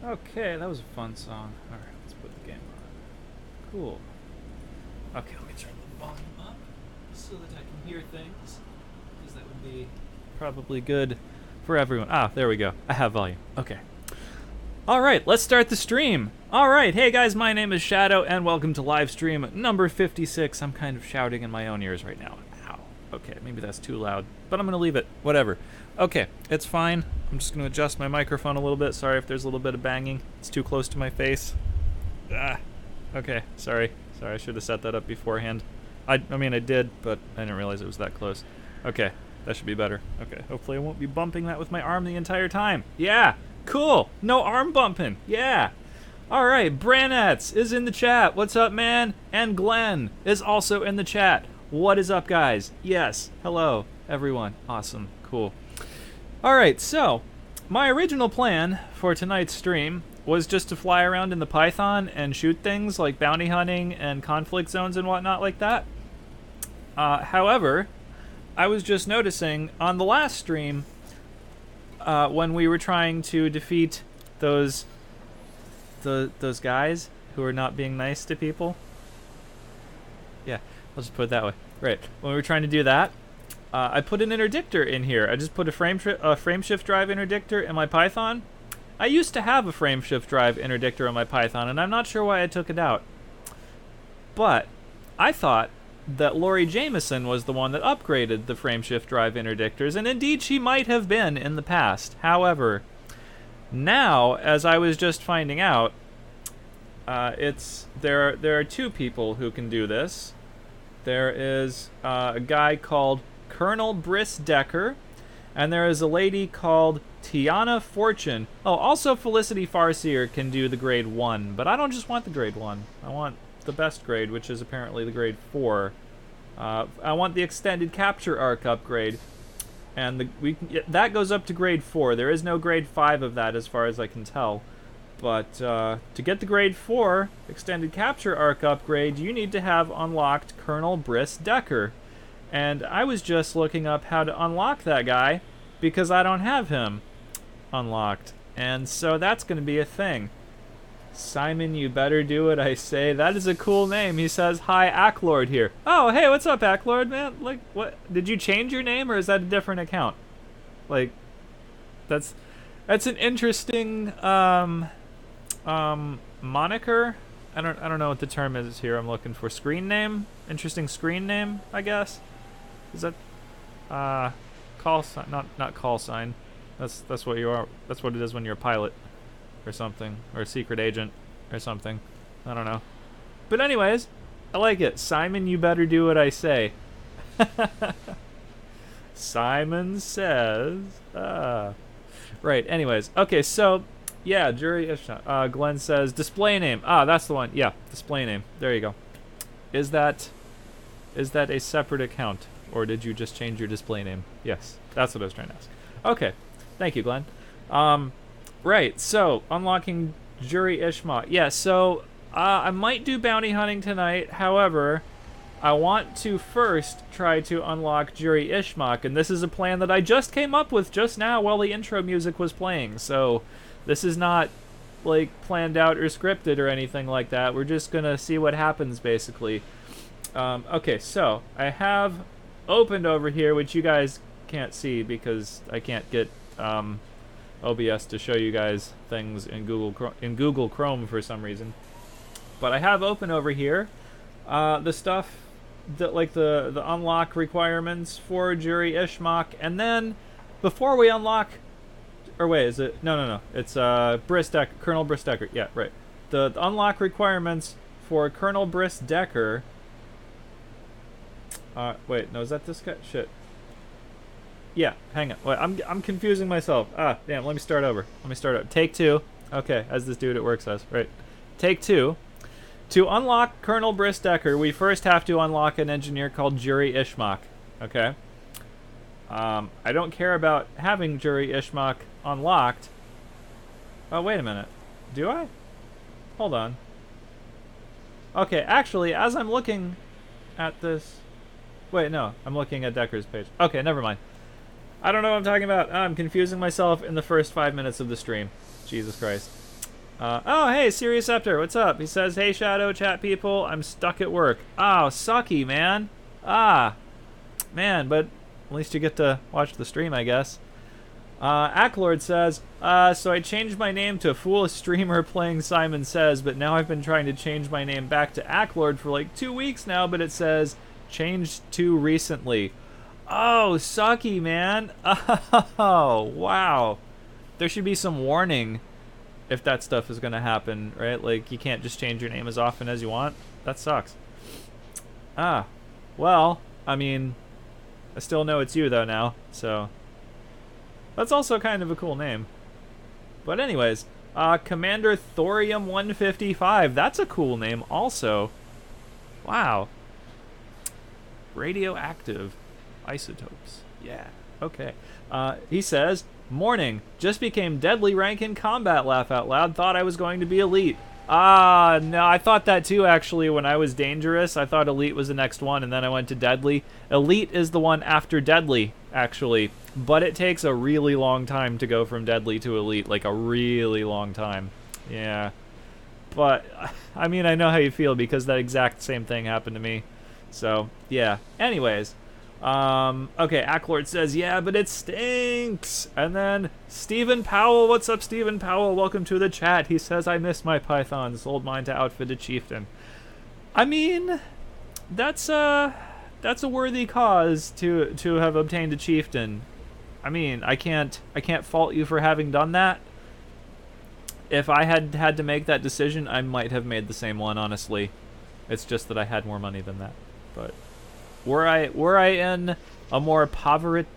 Okay, that was a fun song. Alright, let's put the game on. Cool. Okay, let me turn the volume up so that I can hear things, because that would be probably good for everyone. Ah, there we go. I have volume. Okay. Alright, let's start the stream. Alright, hey guys, my name is Shadow, and welcome to Livestream number 56. I'm kind of shouting in my own ears right now. Ow. Okay, maybe that's too loud, but I'm going to leave it. Whatever. Okay, it's fine. I'm just going to adjust my microphone a little bit. Sorry if there's a little bit of banging. It's too close to my face. Ah. Okay, sorry. Sorry, I should have set that up beforehand. I mean, I did, but I didn't realize it was that close. Okay, that should be better. Okay, hopefully I won't be bumping that with my arm the entire time. Yeah, cool. No arm bumping. Yeah. All right, Branetz is in the chat. What's up, man? And Glenn is also in the chat. What is up, guys? Yes. Hello, everyone. Awesome. Cool. All right, so my original plan for tonight's stream was just to fly around in the Python and shoot things like bounty hunting and conflict zones and whatnot like that. However, I was just noticing on the last stream when we were trying to defeat those guys who are not being nice to people. Yeah, I'll just put it that way. Right, when we were trying to do that, I put an interdictor in here. I just put a frame shift drive interdictor in my Python. I used to have a frame shift drive interdictor on my Python, and I'm not sure why I took it out. But I thought that Lori Jameson was the one that upgraded the frame shift drive interdictors, and indeed she might have been in the past. However, now, as I was just finding out, there are two people who can do this. There is a guy called Colonel Briss Decker, and there is a lady called Tiana Fortune. Oh, also Felicity Farseer can do the grade 1, but I don't just want the grade 1. I want the best grade, which is apparently the grade 4. I want the extended capture arc upgrade, and that goes up to grade 4. There is no grade 5 of that as far as I can tell. But to get the grade 4 extended capture arc upgrade, you need to have unlocked Colonel Briss Decker. And I was just looking up how to unlock that guy because I don't have him unlocked. And so that's going to be a thing. Simon, you better do what I say. That is a cool name. He says, hi, Acklord here. Oh, hey, what's up, Acklord, man? Like, what? Did you change your name or is that a different account? Like, that's an interesting moniker. I don't know what the term is here. I'm looking for screen name. Interesting screen name, I guess. Is that call sign? Not call sign. That's what you are. That's what it is when you're a pilot or something, or a secret agent or something. I don't know. But anyways, I like it. Simon, you better do what I say. Simon says. Right. Anyways, okay. So yeah, jury Ishna. Glenn says display name. Ah, that's the one. Yeah, display name. There you go. Is that a separate account? Or did you just change your display name? Yes, that's what I was trying to ask. Okay, thank you, Glenn. Right, so unlocking Jury Ishma. Yeah, so I might do bounty hunting tonight. However, I want to first try to unlock Jury Ishmak, and this is a plan that I just came up with just now while the intro music was playing. So this is not like planned out or scripted or anything like that. We're just gonna see what happens, basically. Okay, so I have opened over here, which you guys can't see because I can't get OBS to show you guys things in Google Chrome for some reason. But I have open over here the stuff that, like the unlock requirements for Jury Ishmak, and then before we unlock, or wait, is it? No, it's Colonel Briss Decker. Yeah, right. The unlock requirements for Colonel Briss Decker. Wait, no, is that this guy? Shit. Yeah, hang on. Wait, I'm confusing myself. Ah, damn, let me start over. Take 2. Okay, as this dude it works as. Right. Take 2. To unlock Colonel Briss Decker, we first have to unlock an engineer called Jury Ishmak. Okay? I don't care about having Jury Ishmak unlocked. Oh, wait a minute. Do I? Hold on. Okay, actually, as I'm looking at this... Wait, no, I'm looking at Decker's page. Okay, never mind. I don't know what I'm talking about. I'm confusing myself in the first 5 minutes of the stream. Jesus Christ. Oh, hey, Sirius Scepter, what's up? He says, hey, Shadow Chat people, I'm stuck at work. Oh, sucky, man. Ah, man, but at least you get to watch the stream, I guess. Acklord says, so I changed my name to Foolish Streamer playing Simon Says, but now I've been trying to change my name back to Acklord for like 2 weeks now, but it says changed to recently. Oh, sucky, man. Oh, wow. There should be some warning if that stuff is going to happen, right? Like, you can't just change your name as often as you want. That sucks. Ah, well, I mean, I still know it's you, though, now, so... That's also kind of a cool name. But anyways, Commander Thorium 155. That's a cool name also. Wow. Radioactive isotopes. Yeah, okay. He says, morning. Just became deadly rank in combat, laugh out loud. Thought I was going to be elite. No, I thought that too, actually, when I was dangerous. I thought elite was the next one, and then I went to deadly. Elite is the one after deadly, actually. But it takes a really long time to go from deadly to elite, like a really long time. Yeah. But, I mean, I know how you feel because that exact same thing happened to me. So, yeah. Anyways. Okay, Acklord says, yeah, but it stinks. And then Stephen Powell, what's up, Stephen Powell? Welcome to the chat. He says, I miss my python. Sold mine to outfit a chieftain. I mean, that's a worthy cause to have obtained a chieftain. I mean, I can't fault you for having done that. If I had had to make that decision, I might have made the same one, honestly. It's just that I had more money than that. But were I in a more impoverished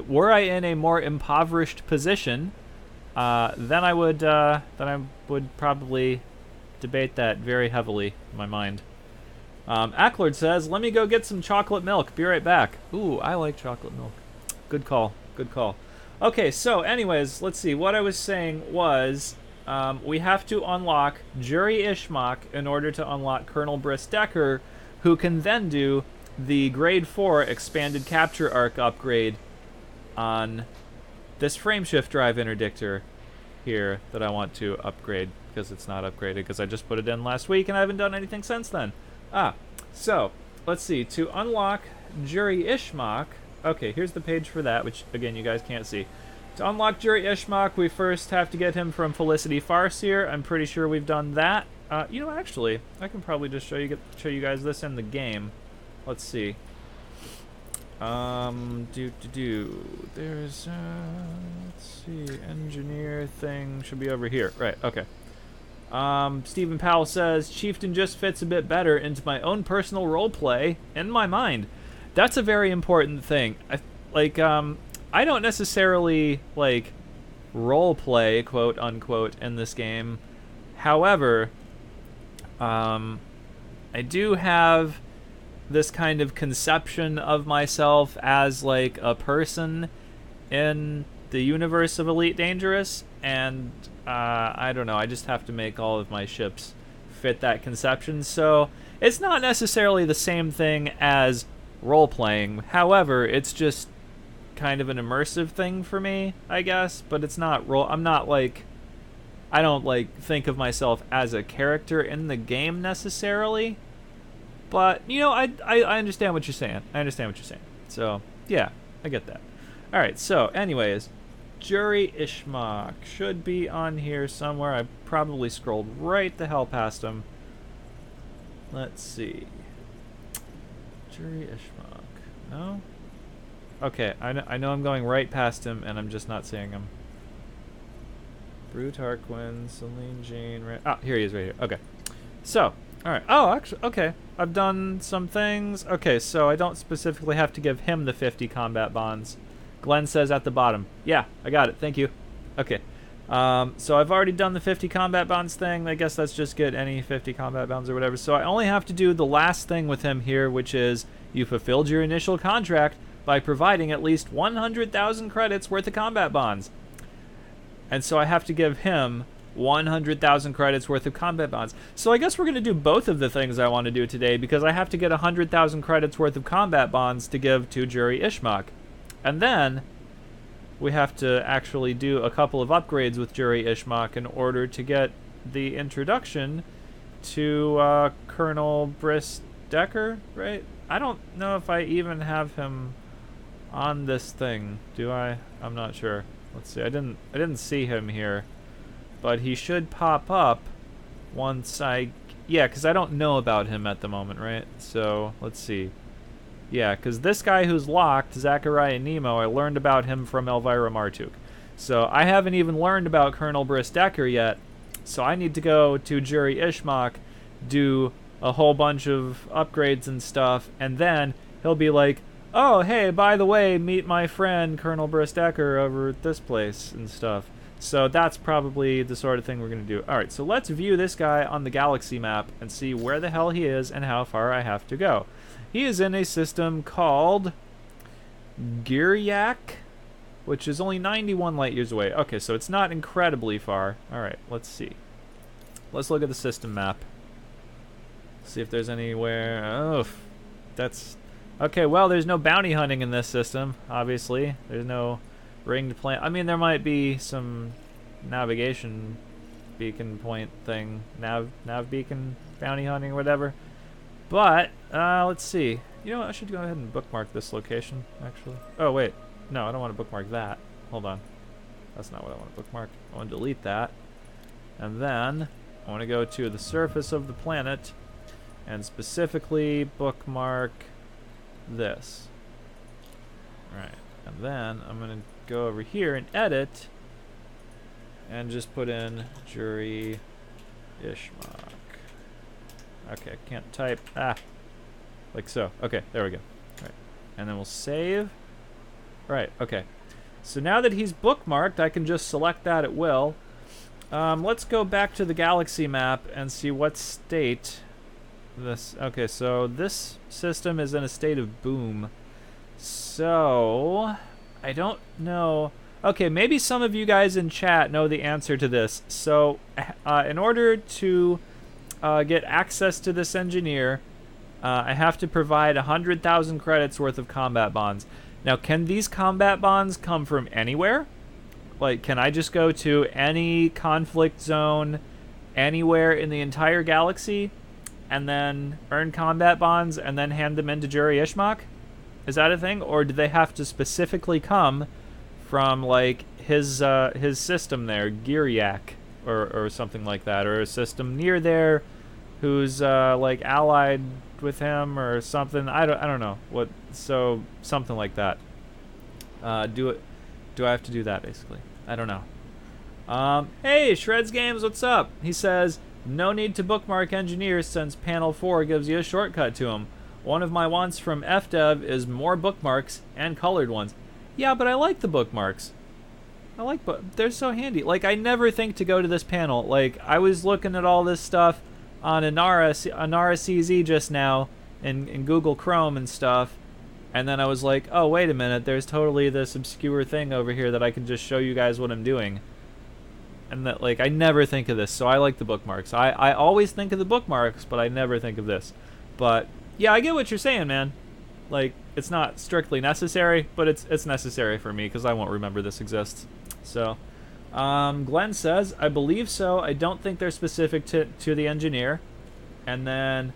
were I in a more impoverished position, then I would probably debate that very heavily in my mind. Acklord says, let me go get some chocolate milk. Be right back. Ooh, I like chocolate milk. Good call. Good call. Okay, so anyways, let's see. What I was saying was we have to unlock Jury Ishmak in order to unlock Colonel Briss Decker, who can then do the Grade 4 Expanded Capture Arc upgrade on this frameshift drive interdictor here that I want to upgrade because it's not upgraded because I just put it in last week and I haven't done anything since then. So, let's see. To unlock Jury Ishmak... Okay, here's the page for that, which, again, you guys can't see. To unlock Jury Ishmak, we first have to get him from Felicity Farseer. I'm pretty sure we've done that. You know, actually, I can probably just show you guys this in the game. Let's see. There's, let's see, engineer thing should be over here. Right, okay. Stephen Powell says, Chieftain just fits a bit better into my own personal roleplay in my mind. That's a very important thing. I don't necessarily, like, roleplay, quote unquote, in this game. However, I do have this kind of conception of myself as, like, a person in the universe of Elite Dangerous, and I don't know, I just have to make all of my ships fit that conception, so it's not necessarily the same thing as role-playing. However, it's just kind of an immersive thing for me, I guess, but it's not I'm not, like, I don't, like, think of myself as a character in the game necessarily, but, you know, I understand what you're saying. I understand what you're saying. So, yeah, I get that. Alright, so, anyways, Jury Ishmak should be on here somewhere. I probably scrolled right the hell past him. Let's see. Jury Ishmak. No? Okay, I know I'm going right past him, and I'm just not seeing him. Brute Harquin, Celine Jane... here he is right here. Okay. So, alright. Oh, actually, okay. I've done some things. Okay, so I don't specifically have to give him the 50 combat bonds. Glenn says at the bottom. Yeah, I got it. Thank you. Okay. So I've already done the 50 combat bonds thing. I guess that's just get any 50 combat bonds or whatever. So I only have to do the last thing with him here, which is you fulfilled your initial contract by providing at least 100,000 credits worth of combat bonds. And so I have to give him 100,000 credits worth of combat bonds. So I guess we're going to do both of the things I want to do today because I have to get 100,000 credits worth of combat bonds to give to Jury Ishmak. And then we have to actually do a couple of upgrades with Jury Ishmak in order to get the introduction to Colonel Briss Decker, right? I don't know if I even have him on this thing. Do I? I'm not sure. Let's see. I didn't see him here, but he should pop up once I... Yeah, because I don't know about him at the moment, right? So, let's see. Yeah, because this guy who's locked, Zachariah Nemo, I learned about him from Elvira Martuk. So, I haven't even learned about Colonel Briss Decker yet, so I need to go to Jury Ishmak, do a whole bunch of upgrades and stuff, and then he'll be like, oh, hey, by the way, meet my friend Colonel Briss Decker over at this place and stuff. So that's probably the sort of thing we're going to do. Alright, so let's view this guy on the galaxy map and see where the hell he is and how far I have to go. He is in a system called Giryak, which is only 91 light years away. Okay, so it's not incredibly far. Alright, let's see. Let's look at the system map. See if there's anywhere... Oh, that's... Okay, well, there's no bounty hunting in this system, obviously. There's no ringed planet. I mean, there might be some navigation beacon point thing. Nav beacon, bounty hunting, whatever. But, let's see. You know what? I should go ahead and bookmark this location, actually. Oh, wait. No, I don't want to bookmark that. Hold on. That's not what I want to bookmark. I want to delete that. And then, I want to go to the surface of the planet and specifically bookmark this. Alright, and then I'm going to go over here and edit and just put in Jury Ishmak. Okay, can't type. Like so. Okay, there we go. Alright, and then we'll save. Right, okay. So now that he's bookmarked, I can just select that at will. Let's go back to the galaxy map and see what state this... Okay, so this system is in a state of boom. So, I don't know... Okay, maybe some of you guys in chat know the answer to this. So, in order to get access to this engineer, I have to provide 100,000 credits worth of combat bonds. Now, can these combat bonds come from anywhere? Like, can I just go to any conflict zone anywhere in the entire galaxy and then earn combat bonds and then hand them into Jury Ishmak? Is that a thing? Or do they have to specifically come from, like, his system there, Giryak, or something like that, or a system near there who's, like, allied with him or something? I don't know. What? So, something like that. Do I have to do that, basically? I don't know. Hey, Shreds Games, what's up? He says, no need to bookmark engineers since panel 4 gives you a shortcut to them. One of my wants from FDev is more bookmarks and colored ones. Yeah, but I like the bookmarks. They're so handy. Like, I never think to go to this panel. Like, I was looking at all this stuff on Inara CZ just now in Google Chrome and stuff. And then I was like, oh, wait a minute. There's totally this obscure thing over here that I can just show you guys what I'm doing. And that, like, I never think of this, so I like the bookmarks. I always think of the bookmarks, but I never think of this. But, yeah, I get what you're saying, man. Like, it's not strictly necessary, but it's necessary for me, because I won't remember this exists. So, Glenn says, I believe so. I don't think they're specific to the engineer. And then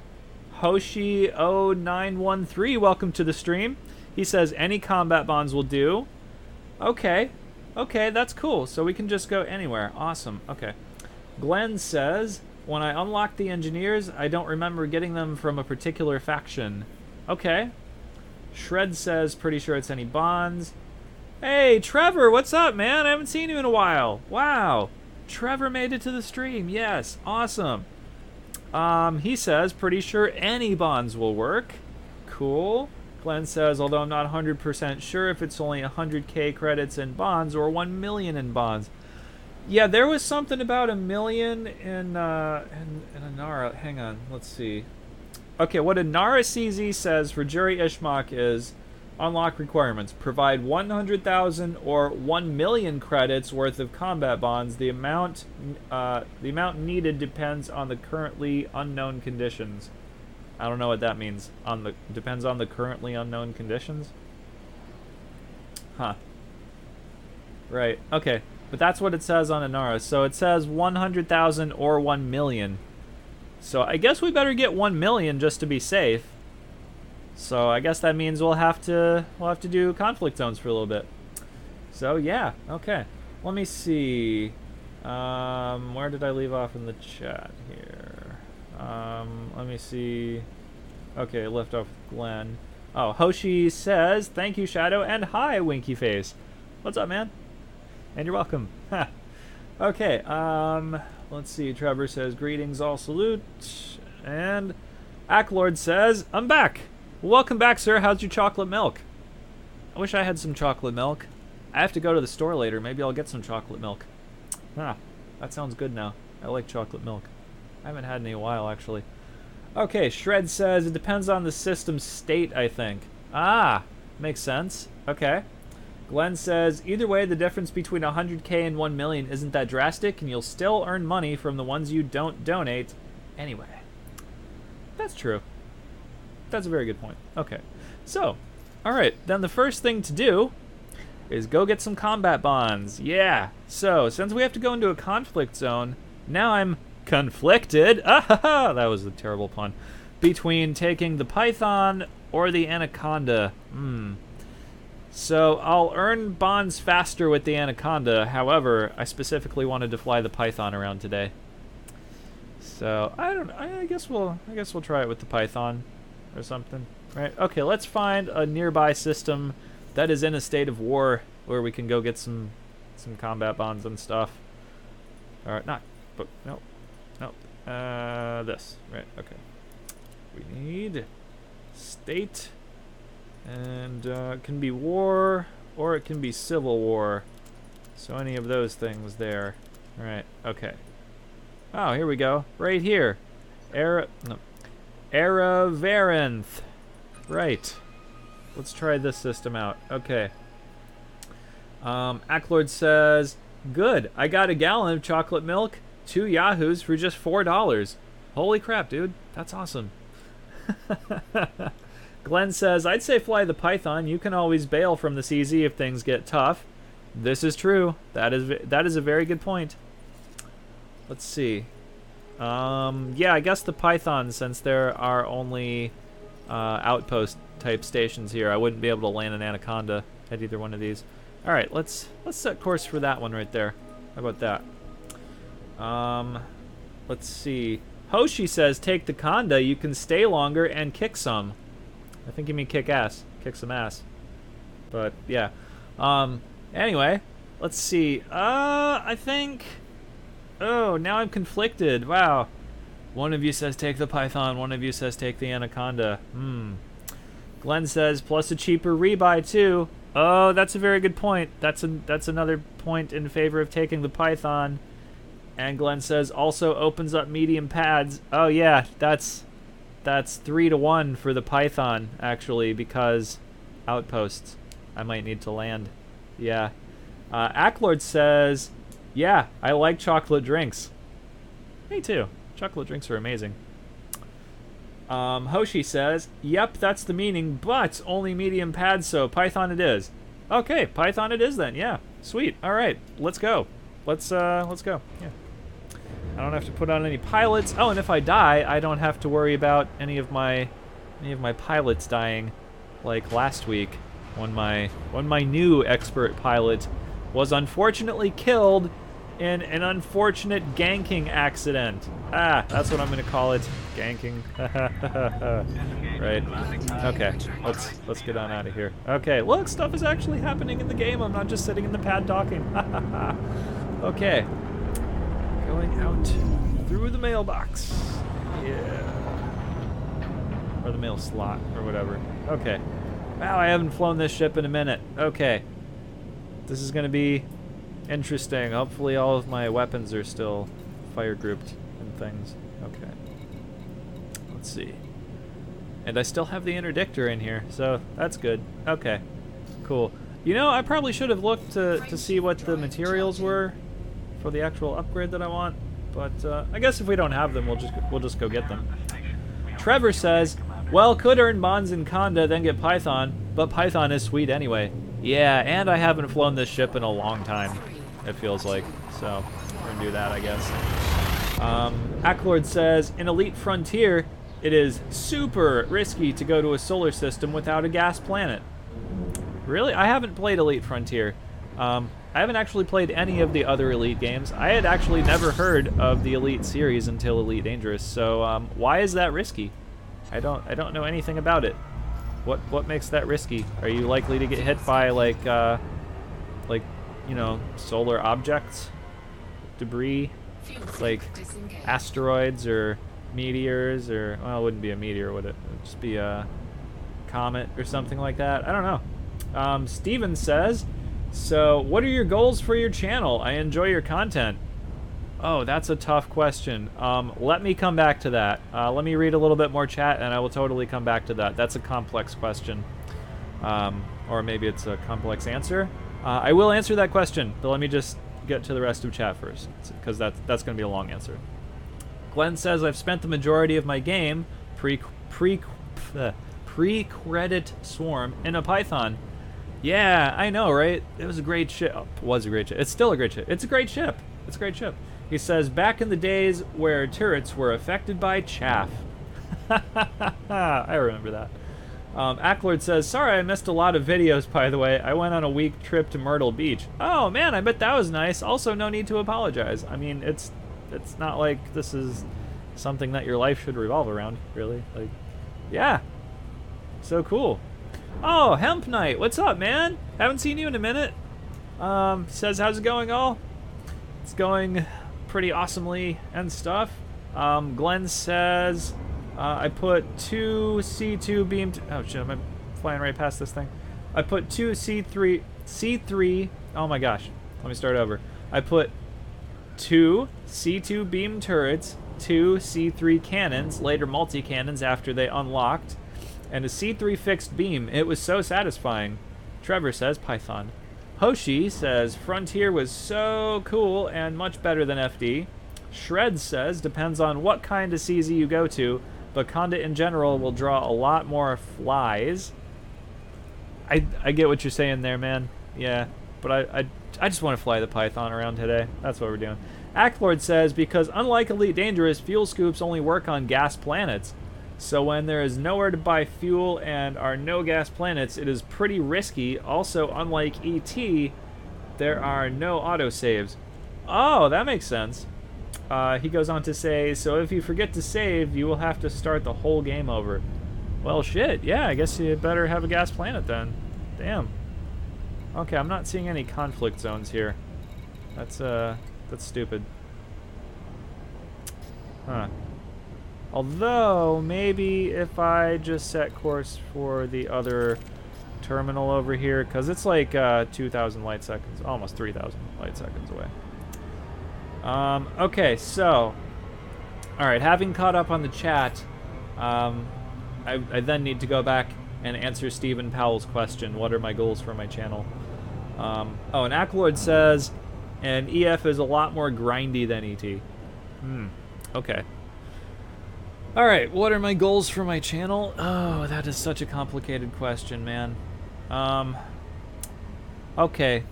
Hoshi0913, welcome to the stream. He says, any combat bonds will do. Okay. Okay, that's cool. So we can just go anywhere. Awesome. Okay. Glenn says, when I unlock the engineers, I don't remember getting them from a particular faction. Okay. Shred says, pretty sure it's any bonds. Hey, Trevor, what's up, man? I haven't seen you in a while. Wow. Trevor made it to the stream. Yes. Awesome. He says, pretty sure any bonds will work. Cool. Glenn says, although I'm not 100% sure if it's only 100k credits in bonds or 1 million in bonds. Yeah, there was something about 1 million in Inara. Hang on, let's see. Okay, what Inara CZ says for Jury Ishmak is unlock requirements. Provide 100,000 or 1 million credits worth of combat bonds. The amount needed depends on the currently unknown conditions. I don't know what that means. Depends on the currently unknown conditions? Huh. Right. Okay. But that's what it says on Inara. So it says 100,000 or 1 million. So I guess we better get 1 million just to be safe. So I guess that means we'll have to do conflict zones for a little bit. So yeah. Okay. Let me see. Where did I leave off in the chat here? Let me see. Okay, left off with Glenn. Oh, Hoshi says, thank you, Shadow, and hi, Winky Face. What's up, man? And you're welcome. Okay, let's see. Trevor says, greetings, all salute. And Acklord says, I'm back. Welcome back, sir. How's your chocolate milk? I wish I had some chocolate milk. I have to go to the store later. Maybe I'll get some chocolate milk. Ah, that sounds good now. I like chocolate milk. I haven't had any in a while, actually. Okay, Shred says, it depends on the system's state, I think. Ah, makes sense. Okay. Glenn says, either way, the difference between 100K and 1 million isn't that drastic, and you'll still earn money from the ones you don't donate anyway. That's true. That's a very good point. Okay. So, alright, then the first thing to do is go get some combat bonds. Yeah. So, since we have to go into a conflict zone, now I'm conflicted. Ah, that was a terrible pun. Between taking the Python or the Anaconda. So I'll earn bonds faster with the Anaconda. However, I specifically wanted to fly the Python around today. So I guess we'll try it with the Python or something. Right? Okay, let's find a nearby system that is in a state of war where we can go get some combat bonds and stuff. All right, nope. This. Right. Okay. We need state. And it can be war, or it can be civil war. So any of those things there. Alright, okay. Oh, here we go. Right here. Eravarenth. Right. Let's try this system out. Okay. Acklord says, good, I got a gallon of chocolate milk, 2 Yahoos for just $4. Holy crap, dude. That's awesome. Glenn says, I'd say fly the Python. You can always bail from the CZ if things get tough. This is true. That is a very good point. Let's see. Yeah, I guess the Python, since there are only outpost type stations here, I wouldn't be able to land an Anaconda at either one of these. All right, let's set course for that one right there. How about that? Let's see. Hoshi says, take the Conda. You can stay longer and kick some. I think you mean kick ass. Kick some ass. But, yeah. Anyway, let's see. I think... Oh, now I'm conflicted. Wow. One of you says take the Python. One of you says take the Anaconda. Glenn says plus a cheaper rebuy, too. Oh, that's a very good point. That's another point in favor of taking the Python. And Glenn says also opens up medium pads. Oh, yeah. That's 3-to-1 for the Python, actually, because outposts. I might need to land. Yeah. Acklord says, yeah, I like chocolate drinks. Me too. Chocolate drinks are amazing. Hoshi says, yep, that's the meaning, but only medium pads, so Python it is. Okay, Python it is then, yeah. Sweet. All right, let's go. Let's go. Yeah. I don't have to put on any pilots. Oh, and if I die, I don't have to worry about any of my pilots dying, like last week when my new expert pilot was unfortunately killed in an unfortunate ganking accident. Ah, that's what I'm gonna call it. Ganking. Right. Okay. Let's get on out of here. Okay. Look, stuff is actually happening in the game. I'm not just sitting in the pad talking. Okay. Going out through the mailbox. Yeah. Or the mail slot, or whatever. Okay. Wow, I haven't flown this ship in a minute. Okay. This is going to be interesting. Hopefully all of my weapons are still fire grouped and things. Okay. Let's see. And I still have the interdictor in here, so that's good. Okay. Cool. You know, I probably should have looked to see what the materials were for the actual upgrade that I want, but I guess if we don't have them, we'll just go get them. Trevor says, well, could earn bonds in Conda, then get Python, but Python is sweet anyway. Yeah, and I haven't flown this ship in a long time, it feels like. So, we're gonna do that, I guess. Acklord says, in Elite Frontier, it is super risky to go to a solar system without a gas planet. Really? I haven't played Elite Frontier. I haven't actually played any of the other Elite games. I had actually never heard of the Elite series until Elite Dangerous. So why is that risky? I don't know anything about it. What makes that risky? Are you likely to get hit by like you know, solar objects, debris, like asteroids or meteors, or well, it wouldn't be a meteor, would it? It would just be a comet or something like that. I don't know. Steven says, so what are your goals for your channel? I enjoy your content. Oh, that's a tough question. Let me come back to that. Let me read a little bit more chat and I will totally come back to that. That's a complex question. Or maybe it's a complex answer. I will answer that question, but let me just get to the rest of chat first, because that's going to be a long answer. Glenn says, I've spent the majority of my game, pre-credit Swarm, in a Python. Yeah, I know, right? It was a great ship. Oh, it was a great ship. It's still a great ship. It's a great ship. It's a great ship. He says, back in the days where turrets were affected by chaff. I remember that. Acklord says, sorry I missed a lot of videos, by the way. I went on a week trip to Myrtle Beach. Oh, man, I bet that was nice. Also, no need to apologize. I mean, it's not like this is something that your life should revolve around, really. Like, yeah. So cool. Oh, Hemp Knight, what's up, man? Haven't seen you in a minute. Says, how's it going, all? It's going pretty awesomely and stuff. Glenn says, I put 2 C2 beam... Oh, shit, am I flying right past this thing? I put 2 C3... Oh, my gosh. Let me start over. I put 2 C2 beam turrets, 2 C3 cannons, later multi-cannons after they unlocked, and a C3 fixed beam. It was so satisfying. Trevor says, Python. Hoshi says, Frontier was so cool and much better than FD. Shred says, depends on what kind of CZ you go to, but Conda in general will draw a lot more flies. I get what you're saying there, man. Yeah, but I just want to fly the Python around today. That's what we're doing. Acklord says, because unlike Elite Dangerous, fuel scoops only work on gas planets. So when there is nowhere to buy fuel and are no gas planets, it is pretty risky. Also, unlike ET, there are no autosaves. Oh, that makes sense. He goes on to say, so if you forget to save, you will have to start the whole game over. Well, shit, yeah, I guess you better have a gas planet then. Damn. Okay, I'm not seeing any conflict zones here. That's stupid. Huh. Although, maybe if I just set course for the other terminal over here, because it's like 2,000 light seconds, almost 3,000 light seconds away. Okay, so, alright, having caught up on the chat, I then need to go back and answer Stephen Powell's question, what are my goals for my channel? Oh, and Acklord says, and EF is a lot more grindy than ET. Okay. Alright, what are my goals for my channel? Oh, that is such a complicated question, man. Okay.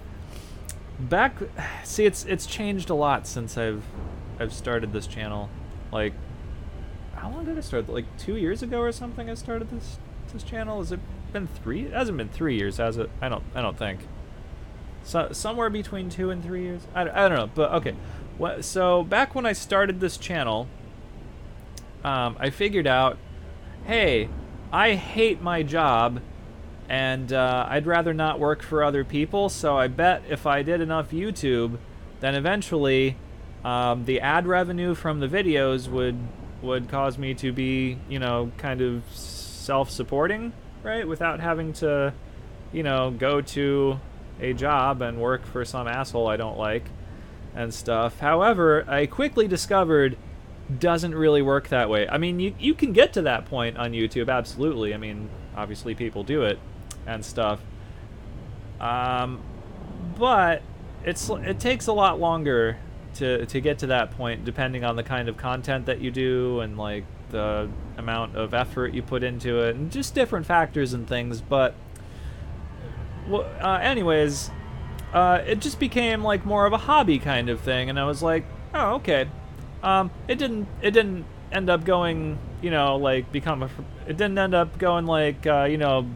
See, it's changed a lot since I've started this channel. Like, how long did I start? Like 2 years ago or something I started this channel? Has it been 3? It hasn't been 3 years, has it? I don't think. So, somewhere between 2 and 3 years? I don't know, but okay. So, back when I started this channel, I figured out, hey, I hate my job, and I'd rather not work for other people, so I bet if I did enough YouTube, then eventually the ad revenue from the videos would cause me to be, you know, kind of self-supporting, right? Without having to, you know, go to a job and work for some asshole I don't like and stuff. However, I quickly discovered doesn't really work that way. I mean, you can get to that point on YouTube, absolutely. I mean, obviously people do it and stuff. But it takes a lot longer to get to that point, depending on the kind of content that you do and like the amount of effort you put into it and just different factors and things. But anyways, it just became like more of a hobby kind of thing, and I was like, oh, okay. It didn't end up going, like it didn't end up going like,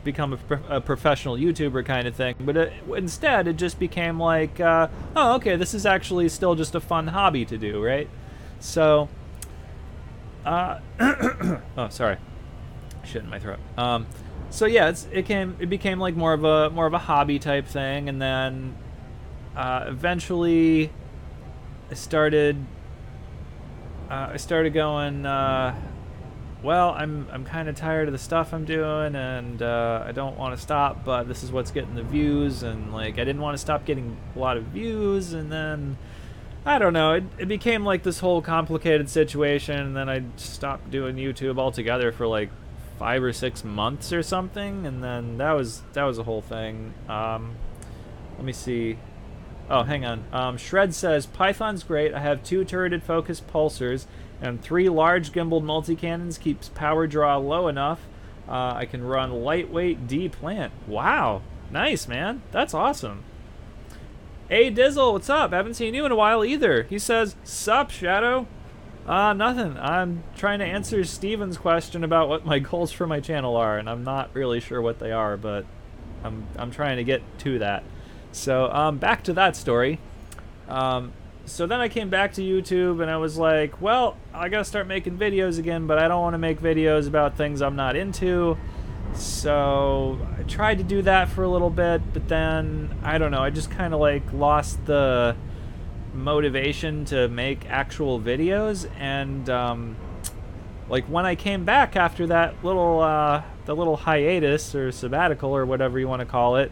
become a professional YouTuber kind of thing, but instead it just became like, oh, okay, this is actually still just a fun hobby to do, right? So, oh, sorry, shit in my throat. So yeah, it became like more of a hobby type thing, and then eventually I started going, well, I'm kind of tired of the stuff I'm doing, and I don't want to stop, but this is what's getting the views, and like I didn't want to stop getting a lot of views, and then I don't know, it became like this whole complicated situation, and then I stopped doing YouTube altogether for like 5 or 6 months or something, and then that was a whole thing. Let me see. Oh, hang on. Shred says, Python's great. I have 2 turreted focus pulsers and 3 large gimbaled multi-cannons. Keeps power draw low enough. I can run lightweight D-plant. Wow. Nice, man. That's awesome. Hey, Dizzle, what's up? Haven't seen you in a while either. He says, sup, Shadow? Nothing. I'm trying to answer Steven's question about what my goals for my channel are, and I'm not really sure what they are, but I'm trying to get to that. So, back to that story. So then I came back to YouTube, and I was like, well, I gotta start making videos again, but I don't want to make videos about things I'm not into. So I tried to do that for a little bit, but then, I don't know, I just kind of like lost the motivation to make actual videos, and like when I came back after that little the little hiatus or sabbatical or whatever you want to call it,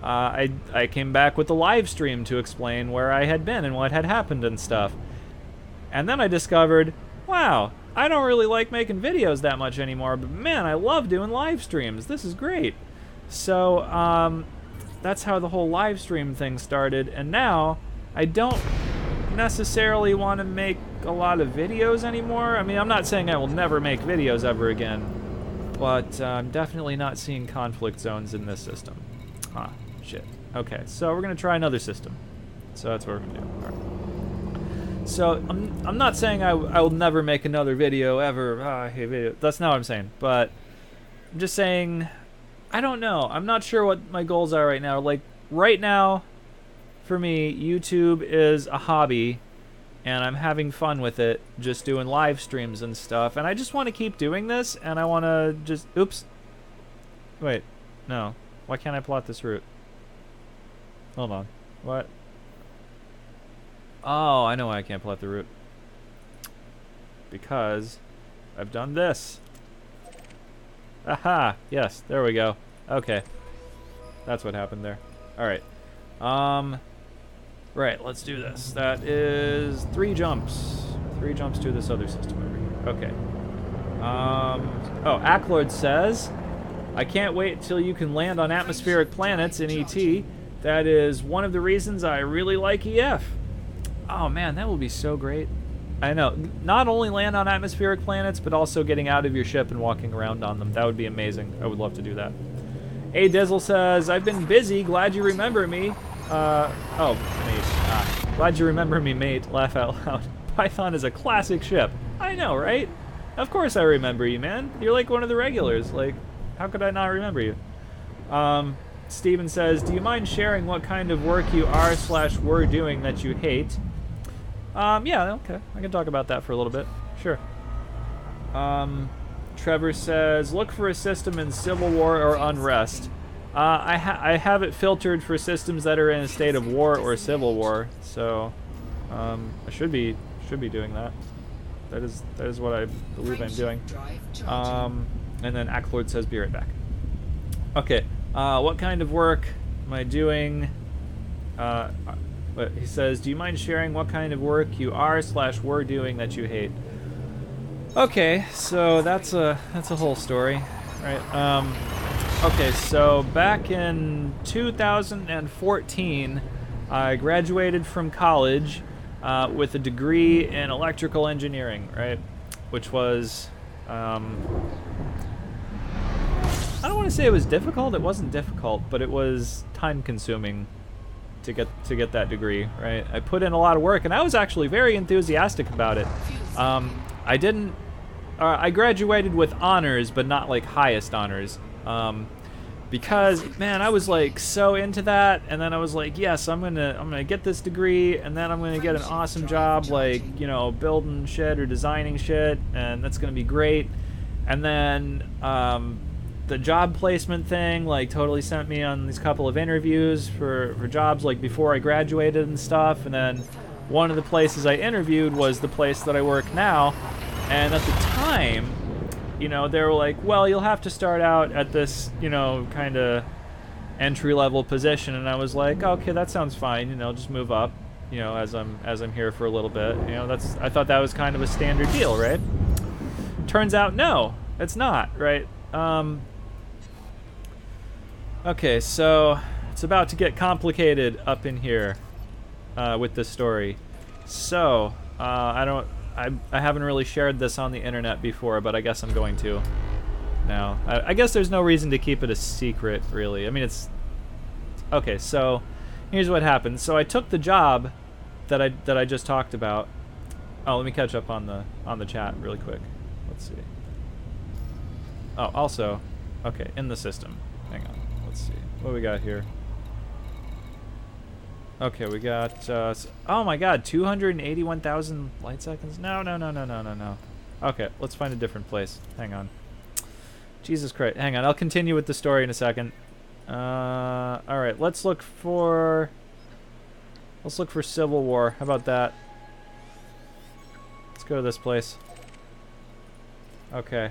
I came back with the live stream to explain where I had been and what had happened and stuff. And then I discovered, wow, I don't really like making videos that much anymore, but man, I love doing live streams. This is great. So that's how the whole live stream thing started, and now I don't necessarily want to make a lot of videos anymore. I mean, I'm not saying I will never make videos ever again, but I'm definitely not seeing conflict zones in this system. Huh, shit. Okay, so we're gonna try another system. So that's what we're gonna do. All right. So I'm not saying I will never make another video ever. I hate video. That's not what I'm saying, but I'm just saying, I don't know. I'm not sure what my goals are right now. Like, right now, for me, YouTube is a hobby, and I'm having fun with it, just doing live streams and stuff, and I just want to keep doing this, and I want to just... Oops. Wait. No. Why can't I plot this route? Hold on. What? Oh, I know why I can't plot the route. Because I've done this. Aha! Yes, there we go. Okay. That's what happened there. Alright. Right, let's do this. That is 3 jumps. 3 jumps to this other system over here. Okay. Oh, Acklord says, I can't wait till you can land on atmospheric planets in ET. That is one of the reasons I really like EF. Oh man, that will be so great. I know. Not only land on atmospheric planets, but also getting out of your ship and walking around on them. That would be amazing. I would love to do that. A Dizzle says, I've been busy. Glad you remember me. Glad you remember me, mate. Laugh out loud. Python is a classic ship. I know, right? Of course I remember you, man. You're like one of the regulars. Like, how could I not remember you? Steven says, do you mind sharing what kind of work you are/were doing that you hate? Yeah, okay. I can talk about that for a little bit. Sure. Trevor says, look for a system in Civil War or Unrest. I have it filtered for systems that are in a state of war or civil war, so I should be doing that. That is what I believe I'm doing. And then Acklord says, be right back. Okay, what kind of work am I doing? But he says, do you mind sharing what kind of work you are/were doing that you hate? Okay, so that's a whole story, right? Okay, so back in 2014, I graduated from college with a degree in electrical engineering, right? Which was I don't want to say it was difficult. It wasn't difficult, but it was time consuming to get that degree, right? I put in a lot of work, and I was actually very enthusiastic about it. I didn't. I graduated with honors, but not like highest honors, because man, I was like so into that, and then I was like, yes, I'm gonna get this degree, and then I'm gonna get an awesome job, like, you know, building shit or designing shit, and that's gonna be great. And then the job placement thing like totally sent me on these couple of interviews for jobs like before I graduated and stuff, and then one of the places I interviewed was the place that I work now, and at the time, you know, they were like, well, you'll have to start out at this, you know, kind of entry-level position, and I was like, okay, that sounds fine, you know, just move up, you know, as I'm here for a little bit, you know, I thought that was kind of a standard deal, right? Turns out, no, it's not, right? Okay, so it's about to get complicated up in here with this story. So, I haven't really shared this on the internet before, but I guess I'm going to now. I guess there's no reason to keep it a secret, really. I mean, it's... Okay, so here's what happened. So I took the job that I just talked about. Oh, let me catch up on the chat really quick. Let's see. Oh, also, okay, in the system. Hang on. Let's see. What do we got here? Okay, we got, oh my god, 281,000 light seconds? No. Okay, let's find a different place. Hang on. Jesus Christ. Hang on, I'll continue with the story in a second. Alright, let's look for Civil War. How about that? Let's go to this place. Okay.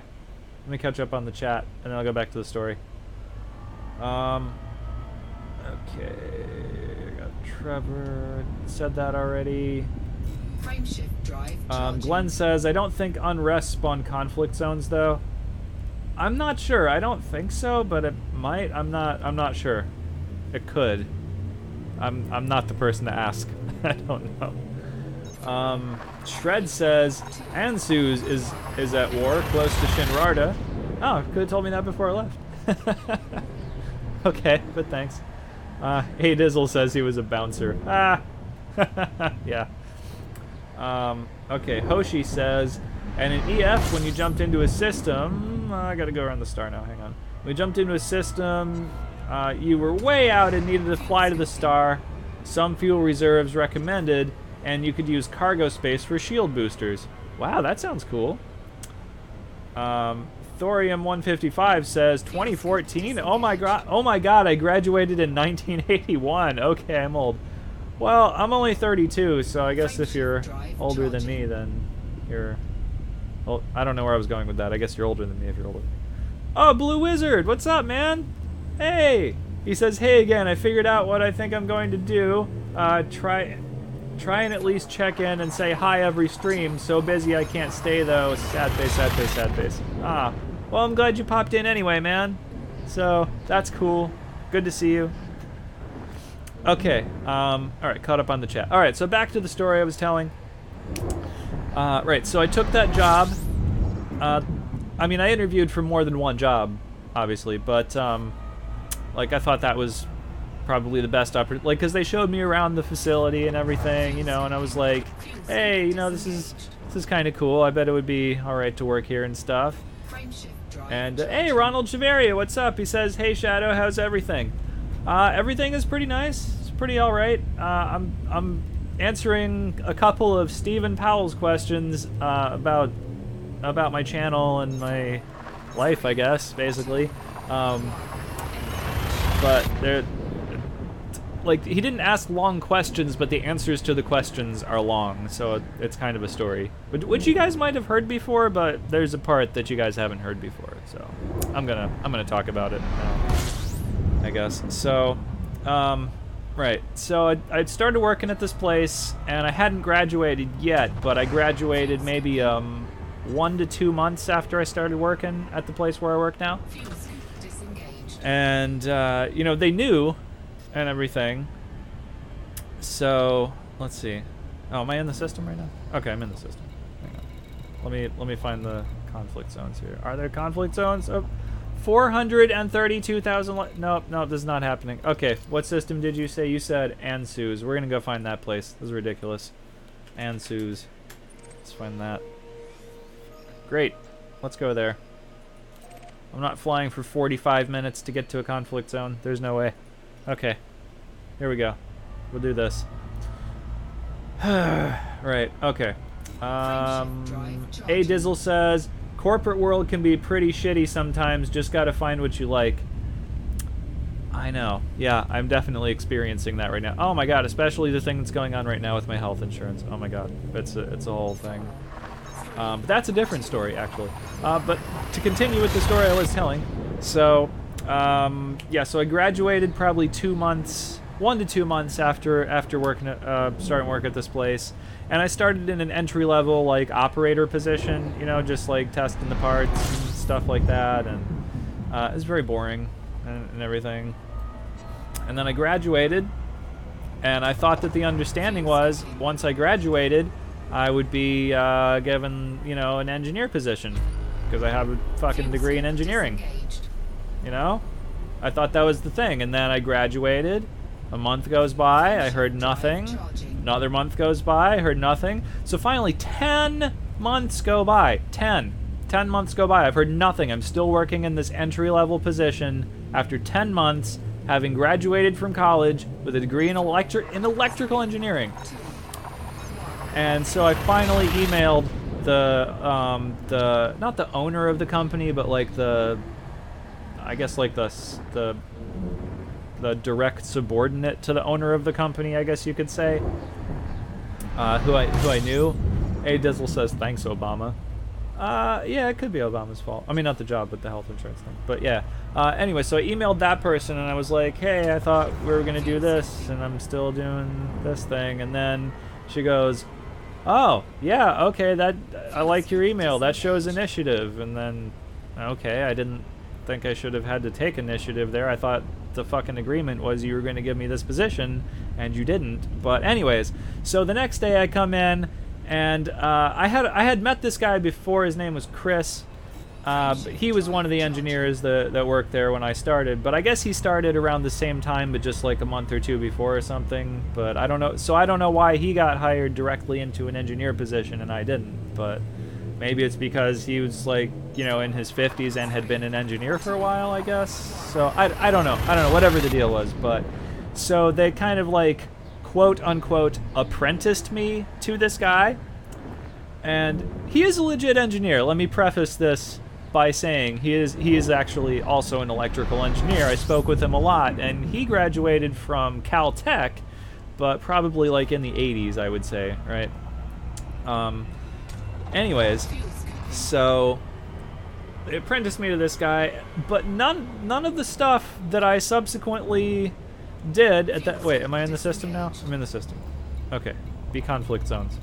Let me catch up on the chat, and then I'll go back to the story. Okay, I got Trevor, said that already. Frameshift drive. Glenn says, I don't think unrest spawned conflict zones though. I'm not sure, I don't think so, but it might, I'm not sure. It could. I'm not the person to ask. I don't know. Shred says, Ansu's is at war, close to Shinrarta. Oh, could have told me that before I left. Okay, but thanks. Hey Dizzle says he was a bouncer. Ah! Yeah. Okay, Hoshi says, and in EF, when you jumped into a system... I gotta go around the star now, hang on. When you jumped into a system, you were way out and needed to fly to the star. Some fuel reserves recommended, and you could use cargo space for shield boosters. Wow, that sounds cool. Thorium 155 says 2014. Oh my god, I graduated in 1981. Okay, I'm old. Well, I'm only 32, so I guess if you're older than me, then you're... Well, I don't know where I was going with that. I guess you're older than me if you're older. Oh, Blue Wizard, what's up, man? Hey! He says, hey again, I figured out what I think I'm going to do. Try and at least check in and say hi every stream. So busy I can't stay though. Sad face, sad face, sad face. Ah, well, I'm glad you popped in anyway, man. So that's cool. Good to see you. Okay. All right, caught up on the chat. All right, so back to the story I was telling. Right, so I took that job. I mean, I interviewed for more than one job, obviously, but like I thought that was probably the best opportunity, like, because they showed me around the facility and everything, you know, and I was like, hey, you know, this is kind of cool. I bet it would be all right to work here and stuff. And hey, Ronald Chaveria, what's up? He says, hey, Shadow, how's everything? Everything is pretty nice. It's pretty all right. I'm answering a couple of Stephen Powell's questions about my channel and my life, I guess, basically. But they're like, he didn't ask long questions, but the answers to the questions are long, so it's kind of a story, which you guys might have heard before, but there's a part that you guys haven't heard before, so I'm gonna talk about it now, I guess. So, right, so I'd started working at this place, and I hadn't graduated yet, but I graduated maybe 1 to 2 months after I started working at the place where I work now. And you know, they knew and everything. So let's see. Oh, am I in the system right now? Okay, I'm in the system. Hang on. Let me find the conflict zones here. Are there conflict zones? Oh, 432,000. Nope, this is not happening. Okay, what system did you say? You said Ansu's. We're gonna go find that place. This is ridiculous. Ansu's. Let's find that. Great. Let's go there. I'm not flying for 45 minutes to get to a conflict zone. There's no way. Okay. Here we go. We'll do this. Right, okay. A Dizzle says, corporate world can be pretty shitty sometimes, just gotta find what you like. I know. Yeah, I'm definitely experiencing that right now. Oh my god, especially the thing that's going on right now with my health insurance. Oh my god, it's a whole thing. But that's a different story, actually. But to continue with the story I was telling, so, yeah, so I graduated probably 2 months, 1 to 2 months after working at, starting work at this place. And I started in an entry-level, like, operator position, you know, just, like, testing the parts and stuff like that. And it was very boring and everything. And then I graduated, and I thought that the understanding was, once I graduated, I would be given, you know, an engineer position, because I have a fucking degree in engineering, you know? I thought that was the thing, and then I graduated. A month goes by, I heard nothing. Another month goes by, I heard nothing. So finally, 10 months go by. 10 months go by, I've heard nothing. I'm still working in this entry-level position after 10 months, having graduated from college with a degree in electrical engineering. And so I finally emailed the not the owner of the company, but like I guess like the direct subordinate to the owner of the company, I guess you could say, who I knew. A Dizzle says, thanks, Obama. Yeah, it could be Obama's fault. I mean, not the job, but the health insurance thing. But yeah. Anyway, so I emailed that person, and I was like, hey, I thought we were going to do this, and I'm still doing this thing. And then she goes, oh, yeah, okay, I like your email. That shows initiative. And then, okay, I didn't think I should have had to take initiative there. I thought the fucking agreement was you were going to give me this position, and you didn't. But anyways, so the next day I come in, and I had met this guy before. His name was Chris. He was one of the engineers that worked there when I started, but I guess he started around the same time, but just like a month or two before or something. But I don't know. So I don't know why he got hired directly into an engineer position and I didn't. But maybe it's because he was like, you know, in his 50s and had been an engineer for a while, I guess. So I don't know. Whatever the deal was. But so they kind of like, quote unquote, apprenticed me to this guy. And he is a legit engineer. Let me preface this by saying he is actually also an electrical engineer. I spoke with him a lot, and he graduated from Caltech, but probably like in the 80s, I would say, right? Anyways, so they apprenticed me to this guy, but none of the stuff that I subsequently did at that. Wait, am I in the system now? I'm in the system. Okay, be conflict zones.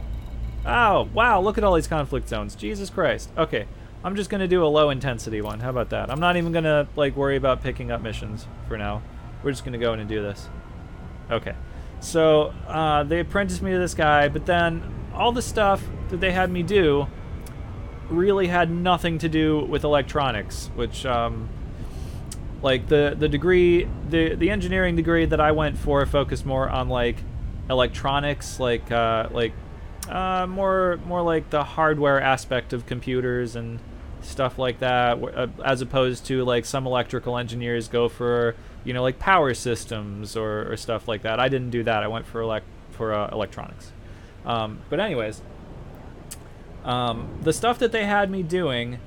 Oh, wow, look at all these conflict zones. Jesus Christ. Okay. I'm just going to do a low intensity one. How about that? I'm not even going to like worry about picking up missions for now. We're just going to go in and do this. Okay. So they apprenticed me to this guy, but then all the stuff that they had me do really had nothing to do with electronics, which like the degree, the engineering degree that I went for focused more on like electronics, like more like the hardware aspect of computers and stuff like that, as opposed to like some electrical engineers go for, you know, like power systems or stuff like that. I didn't do that. I went for electronics. But anyways, the stuff that they had me doing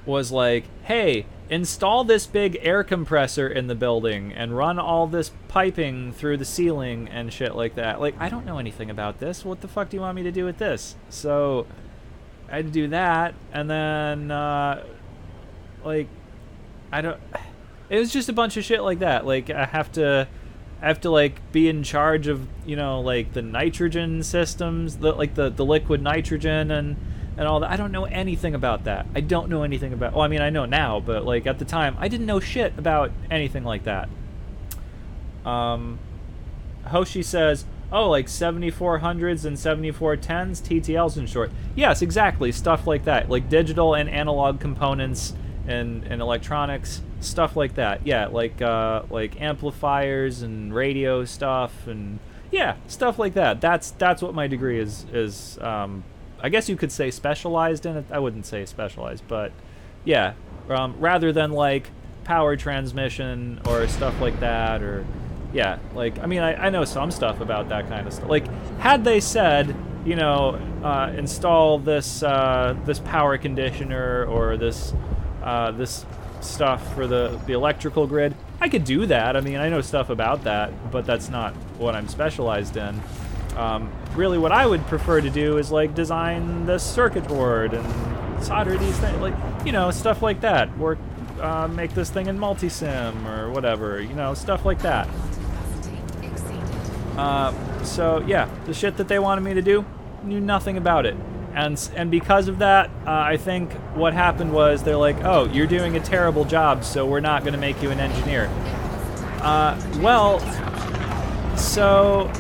was like, hey, install this big air compressor in the building and run all this piping through the ceiling and shit like that. Like, I don't know anything about this. What the fuck do you want me to do with this? So I had to do that, and then like, it was just a bunch of shit like that. Like, I have to like be in charge of, you know, like the nitrogen systems, the liquid nitrogen and all that. I don't know anything about that. I don't know anything about... Well, I mean, I know now, but, like, at the time, I didn't know shit about anything like that. Hoshi says, oh, like 7400s and 7410s, TTLs in short. Yes, exactly, stuff like that. Like, digital and analog components in electronics, stuff like that. Yeah, like amplifiers and radio stuff, and yeah, stuff like that. That's what my degree is. I guess you could say specialized in it. I wouldn't say specialized, but yeah, rather than like power transmission or stuff like that, or yeah, like I mean I know some stuff about that kind of stuff. Like had they said, you know, install this this power conditioner or this stuff for the electrical grid, I could do that. I mean, I know stuff about that, but that's not what I'm specialized in. Really, what I would prefer to do is like design the circuit board and solder these things, like, you know, stuff like that. Work, make this thing in multisim or whatever, you know, stuff like that. So yeah, the shit that they wanted me to do, knew nothing about it. And because of that, I think what happened was they're like, oh, you're doing a terrible job, so we're not going to make you an engineer. Well, so,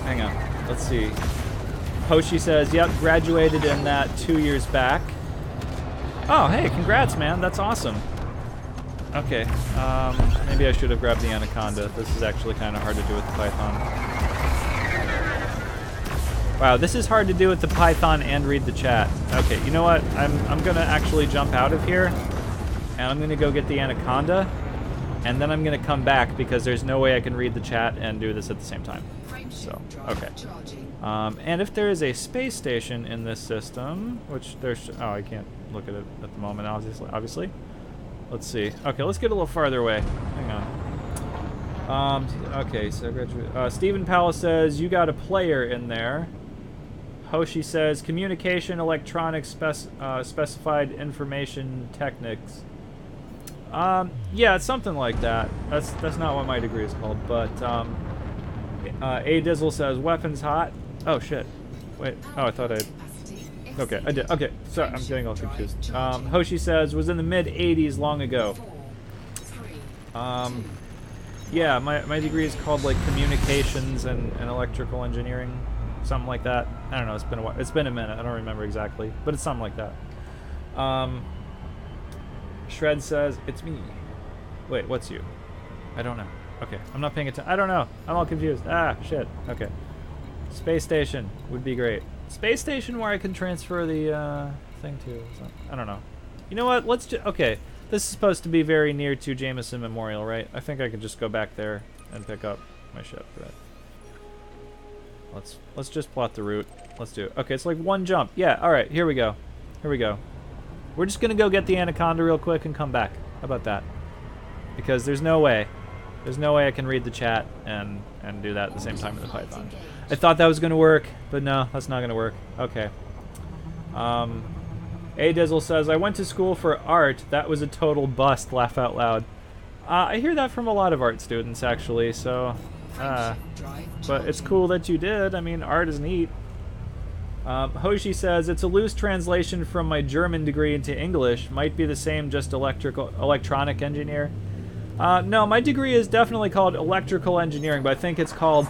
hang on, let's see. Hoshi says, yep, graduated in that 2 years back. Oh, hey, congrats, man, that's awesome. Okay, maybe I should have grabbed the Anaconda. This is actually kind of hard to do with the Python. Wow, this is hard to do with the Python and read the chat. Okay, you know what? I'm gonna actually jump out of here, and I'm gonna go get the Anaconda, and then I'm gonna come back because there's no way I can read the chat and do this at the same time. So, okay. And if there is a space station in this system, which there's, oh, I can't look at it at the moment, obviously. Let's see. Okay, let's get a little farther away. Hang on. Okay, so Stephen Powell says, you got a player in there. Hoshi says, communication, electronics, specified information techniques. Yeah, it's something like that. That's not what my degree is called, but, A Dizzle says, weapons hot. Oh, shit. Wait, oh, I thought okay, I did. Okay, sorry, I'm getting all confused. Hoshi says, was in the mid-'80s long ago. Yeah, my degree is called, like, communications and electrical engineering. Something like that. I don't know, it's been a while. It's been a minute, I don't remember exactly. But it's something like that. Shred says, it's me. Wait, what's you? I don't know. Okay, I'm not paying attention. I don't know. I'm all confused. Ah, shit. Okay. Space station would be great. Space station where I can transfer the thing to. So, I don't know. You know what? Let's just. Okay. This is supposed to be very near to Jameson Memorial, right? I think I could just go back there and pick up my ship. Right. Let's just plot the route. Let's do it. Okay, it's like one jump. Yeah. All right. Here we go. Here we go. We're just gonna go get the Anaconda real quick and come back. How about that? Because there's no way. There's no way I can read the chat and do that at the same time with the Python. I thought that was going to work, but no, that's not going to work. Okay. A Dizzle says, I went to school for art. That was a total bust. Laugh out loud. I hear that from a lot of art students, actually, so... but it's cool that you did. I mean, art is neat. Hoshi says, it's a loose translation from my German degree into English. Might be the same, just electronic engineer. No, my degree is definitely called electrical engineering, but I think it's called,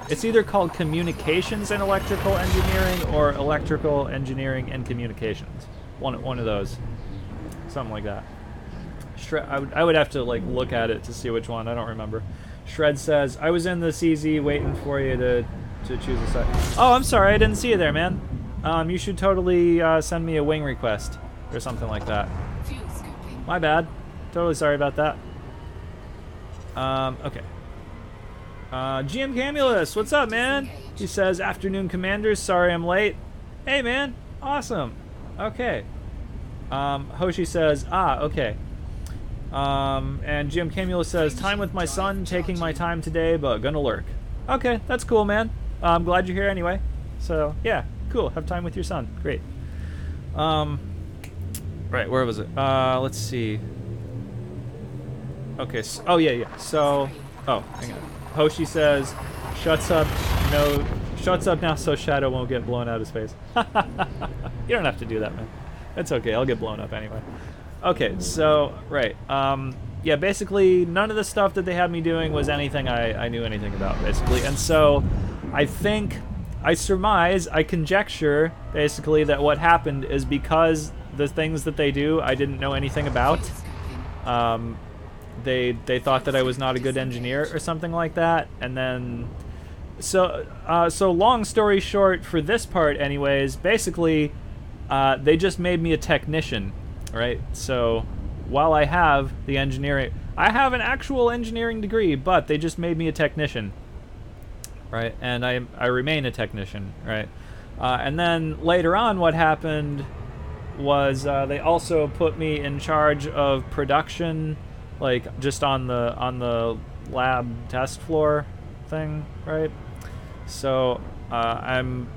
it's either called communications and electrical engineering or electrical engineering and communications. One of those. Something like that. I would have to, like, look at it to see which one. I don't remember. Shred says, I was in the CZ waiting for you to choose a side. Oh, I'm sorry, I didn't see you there, man. You should totally send me a wing request or something like that. My bad. Totally sorry about that. Okay. GM Camulus, what's up, man? He says, afternoon commanders, sorry I'm late. Hey, man. Awesome. Okay. Hoshi says, okay. And GM Camulus says, time with my son, taking my time today, but gonna lurk. Okay, that's cool, man. I'm glad you're here anyway. So, yeah, cool. Have time with your son. Great. Right, where was it? Let's see. Okay, so, oh yeah. So, oh, hang on. Hoshi says, shuts up now so Shadow won't get blown out of space. You don't have to do that, man. It's okay, I'll get blown up anyway. Okay, so, right. Yeah, basically, none of the stuff that they had me doing was anything I knew anything about, basically. And so, I think surmise, I conjecture, basically, that what happened is because the things that they do I didn't know anything about. They thought that I was not a good engineer or something like that, and then so long story short, for this part anyways, basically they just made me a technician, right? So while I have the engineering, I have an actual engineering degree, but they just made me a technician, right? And I remain a technician, right? And then later on, what happened was they also put me in charge of production, like just on the lab test floor thing, right? So I am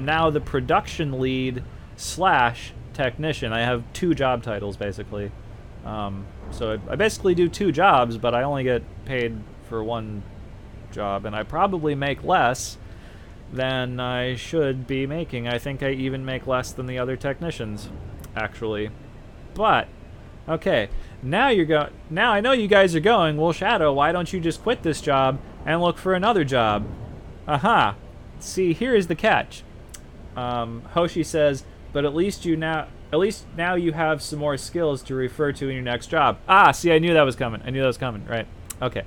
now the production lead / technician. I have 2 job titles basically. So I basically do 2 jobs, but I only get paid for 1 job, and I probably make less than I should be making. I think I even make less than the other technicians, actually. But okay, now I know you guys are going, well, Shadow, why don't you just quit this job and look for another job? Aha. See, here's the catch. Hoshi says, but at least now you have some more skills to refer to in your next job. Ah, see, I knew that was coming. Right. Okay.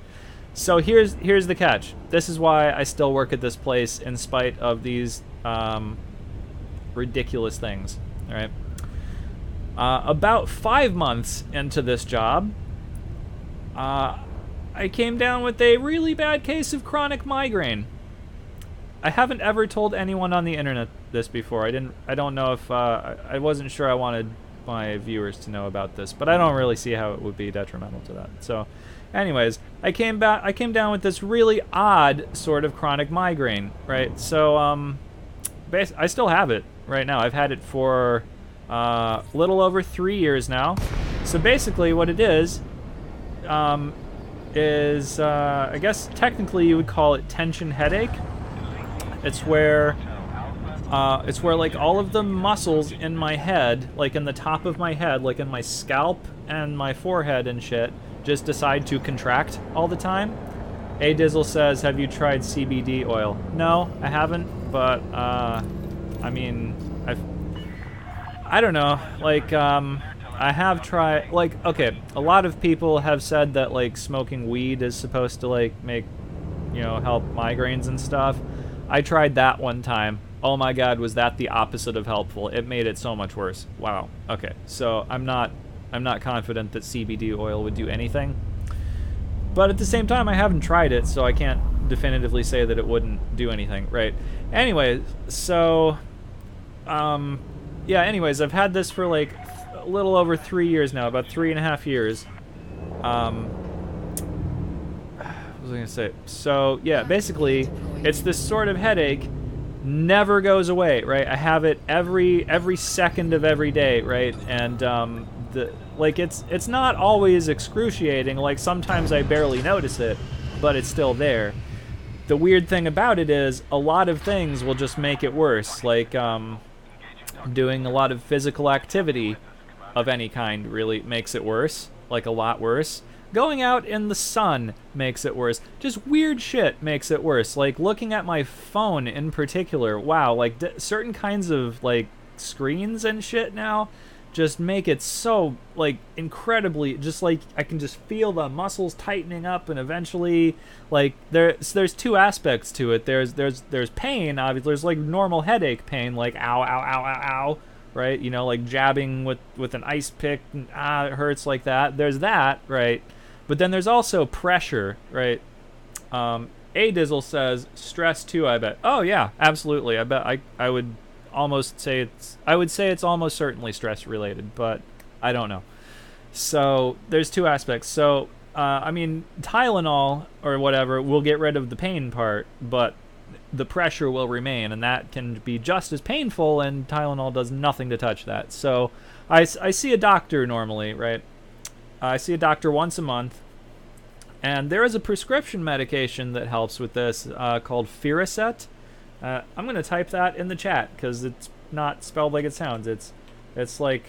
So here's the catch. This is why I still work at this place in spite of these ridiculous things. All right. About 5 months into this job, I came down with a really bad case of chronic migraine. I haven't ever told anyone on the internet this before. I don't know if I wasn't sure I wanted my viewers to know about this, but I don't really see how it would be detrimental to that. So, anyways, I came down with this really odd sort of chronic migraine, right? So, I still have it right now. I've had it for a little over 3 years now. So basically, what it is I guess technically you would call it tension headache. It's where like all of the muscles in my head, like in the top of my head, like in my scalp and my forehead and shit, just decide to contract all the time. A Dizzle says, have you tried CBD oil? No, I haven't, but I mean, I don't know, like I have tried, like, okay, a lot of people have said that like smoking weed is supposed to like make, you know, help migraines and stuff. I tried that one time. Oh my god, was that the opposite of helpful? It made it so much worse. Wow. Okay. So I'm not confident that CBD oil would do anything. But at the same time, I haven't tried it, so I can't definitively say that it wouldn't do anything, right? Anyways, so yeah, anyways, I've had this for like a little over 3 years now, about 3.5 years. What was I gonna say? So yeah, basically, it's this sort of headache, never goes away, right? I have it every second of every day, right? And it's not always excruciating. Like sometimes I barely notice it, but it's still there. The weird thing about it is a lot of things will just make it worse, like doing a lot of physical activity of any kind really makes it worse, like a lot worse. Going out in the sun makes it worse. Just weird shit makes it worse. Like looking at my phone in particular, wow, like certain kinds of like screens and shit now just make it so like incredibly, just like I can just feel the muscles tightening up, and eventually like there's 2 aspects to it. There's pain, obviously. There's like normal headache pain, like ow ow ow ow ow, right? You know, like jabbing with an ice pick, and it hurts like that. There's that, right? But then there's also pressure, right? A Dizzle says stress too, I bet. Oh yeah, absolutely. I bet I would almost say it's almost certainly stress related, but I don't know. So there's 2 aspects. So I mean, Tylenol or whatever will get rid of the pain part, but the pressure will remain, and that can be just as painful, and Tylenol does nothing to touch that. So I see a doctor normally, right? I see a doctor once a month, and there is a prescription medication that helps with this called Firacet. I'm going to type that in the chat because it's not spelled like it sounds. It's like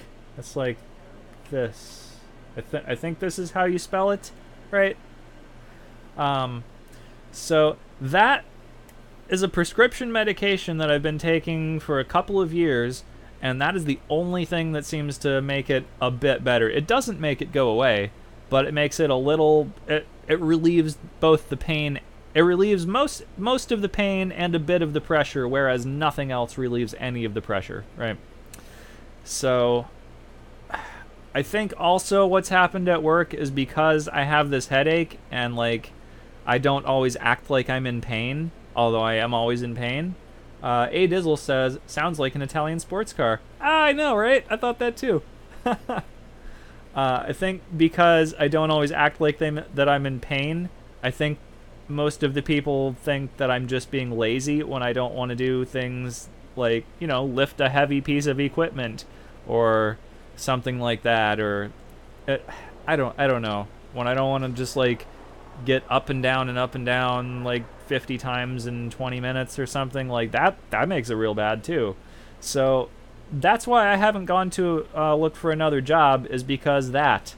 this. I think this is how you spell it, right? So that is a prescription medication that I've been taking for a couple of years, and that is the only thing that seems to make it a bit better. It doesn't make it go away, but it makes it a little... It relieves both the pain... It relieves most of the pain and a bit of the pressure, whereas nothing else relieves any of the pressure, right? So... I think also what's happened at work is because I have this headache and, like, I don't always act like I'm in pain, although I am always in pain. A Dizzle says, sounds like an Italian sports car. Ah, I know, right? I thought that too. I think because I don't always act like that I'm in pain, I think most of the people think that I'm just being lazy when I don't want to do things like, you know, lift a heavy piece of equipment or something like that, or I don't know, when I don't want to just like get up and down like 50 times in 20 minutes or something like that. That makes it real bad too. So that's why I haven't gone to look for another job, is because that,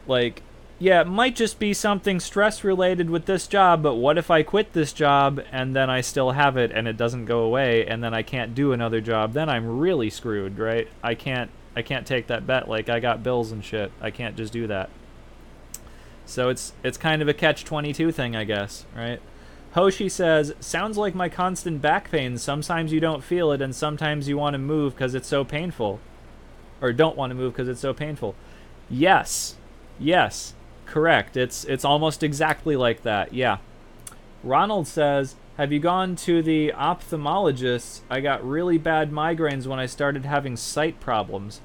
like, yeah, it might just be something stress related with this job, but what if I quit this job and then I still have it and it doesn't go away and then I can't do another job? Then I'm really screwed, right? I can't take that bet. Like, I got bills and shit. I can't just do that. So it's kind of a catch-22 thing, I guess, right? Hoshi says, sounds like my constant back pain. Sometimes you don't feel it, and sometimes you want to move because it's so painful. Or don't want to move because it's so painful. Yes. Yes. Correct. It's almost exactly like that. Yeah. Ronald says, have you gone to the ophthalmologist? I got really bad migraines when I started having sight problems.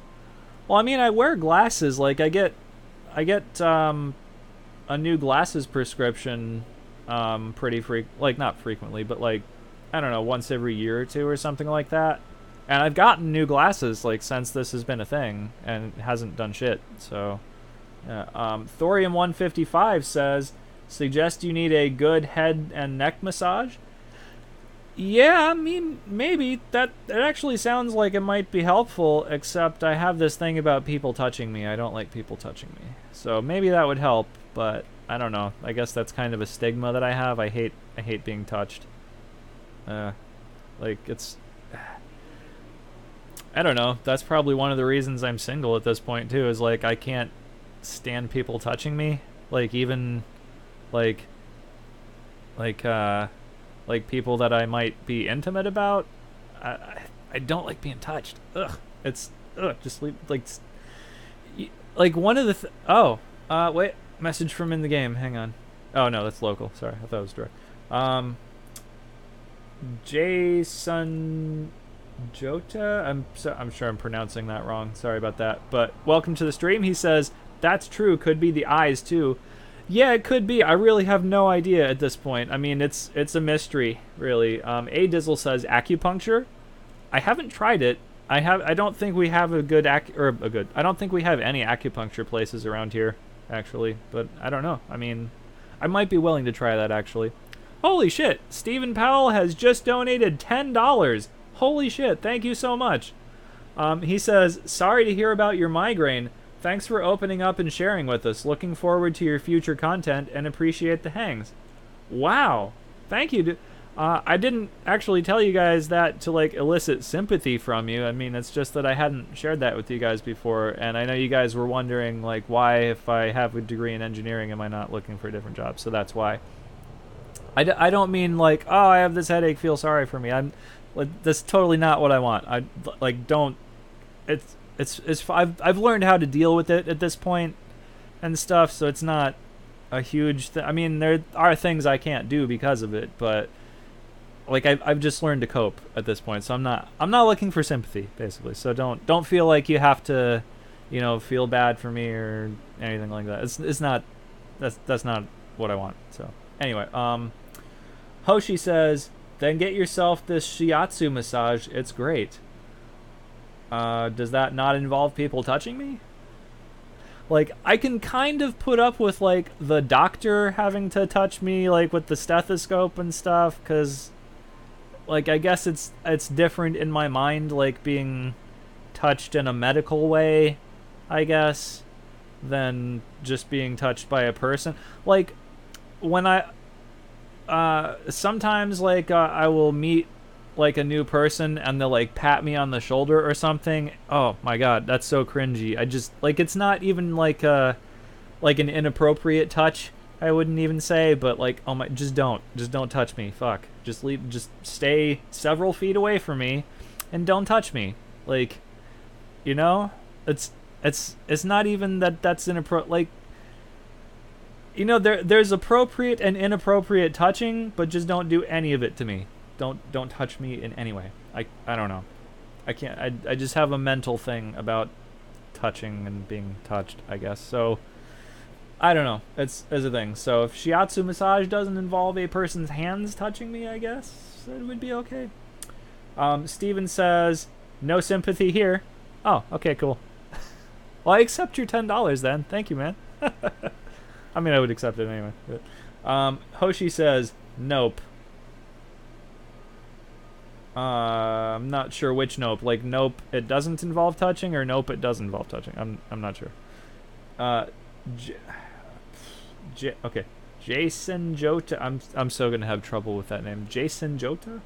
Well, I mean, I wear glasses. Like, I get a new glasses prescription pretty like, not frequently, but like, I don't know, once every year or two or something like that. And I've gotten new glasses like since this has been a thing, and it hasn't done shit. So, yeah. Thorium 155 says, suggest you need a good head and neck massage. Yeah, I mean, maybe. It actually sounds like it might be helpful, except I have this thing about people touching me. I don't like people touching me. So maybe that would help, but I don't know. I guess that's kind of a stigma that I have. I hate being touched. Like, it's... I don't know. That's probably one of the reasons I'm single at this point, too, is, like, I can't stand people touching me. Like, even, like people that I might be intimate about. I don't like being touched. Ugh. Just leave, like one of the wait, message from in the game. Hang on. Oh no, that's local. Sorry, I thought it was direct. Jason Jota. I'm sure I'm pronouncing that wrong. Sorry about that. But welcome to the stream. He says that's true. Could be the eyes too. Yeah, it could be. I really have no idea at this point. I mean, it's a mystery, really. A Dizzle says acupuncture. I haven't tried it. I don't think we have I don't think we have any acupuncture places around here, actually. But I don't know. I mean, I might be willing to try that, actually. Holy shit! Stephen Powell has just donated $10. Holy shit! Thank you so much. He says, sorry to hear about your migraine. Thanks for opening up and sharing with us. Looking forward to your future content and appreciate the hangs. Wow. Thank you. I didn't actually tell you guys that to, like, elicit sympathy from you. I mean, it's just that I hadn't shared that with you guys before, and I know you guys were wondering, like, why, if I have a degree in engineering, am I not looking for a different job? So that's why. I don't mean, like, oh, I have this headache, feel sorry for me. That's totally not what I want. I've learned how to deal with it at this point and stuff, so it's not a huge thing. I mean, there are things I can't do because of it, but like I've just learned to cope at this point. So I'm not looking for sympathy, basically. So don't feel like you have to, you know, feel bad for me or anything like that. It's not that's not what I want. So anyway, Hoshi says, then get yourself this shiatsu massage. It's great. Does that not involve people touching me? Like, I can kind of put up with, like, the doctor having to touch me, like, with the stethoscope and stuff, because, like, I guess it's different in my mind, like, being touched in a medical way, I guess, than just being touched by a person. Like, when sometimes like I will meet like a new person and they'll like pat me on the shoulder or something. Oh my god, that's so cringy. I just like, it's not even like an inappropriate touch, I wouldn't even say, but like, oh my, just don't touch me. Fuck. Just stay several feet away from me and don't touch me. Like, you know? It's not even that's inappropriate. Like, you know, there's appropriate and inappropriate touching, but just don't do any of it to me. Don't touch me in any way. I don't know. I can't. I just have a mental thing about touching and being touched, I guess. So I don't know. It's a thing. So if shiatsu massage doesn't involve a person's hands touching me, I guess it would be okay. Steven says, no sympathy here. Oh, okay, cool. Well, I accept your $10 then. Thank you, man. I mean, I would accept it anyway. But, Hoshi says, nope. I'm not sure which nope. Like, nope, it doesn't involve touching, or nope, it does involve touching. I'm not sure. Okay. Jason Jota. I'm so gonna have trouble with that name. Jason Jota?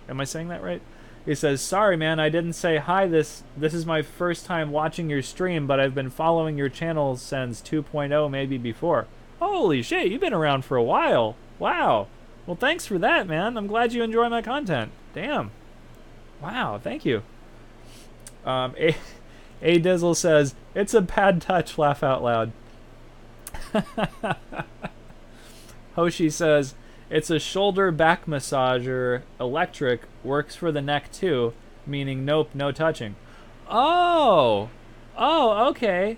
Am I saying that right? He says, sorry man, I didn't say hi. This is my first time watching your stream, but I've been following your channel since 2.0, maybe before. Holy shit, you've been around for a while. Wow. Well, thanks for that, man. I'm glad you enjoy my content. Damn. Wow, thank you. A Dizzle says, it's a bad touch, laugh out loud. Hoshi says, it's a shoulder back massager, electric, works for the neck too, meaning nope, no touching. Oh, okay.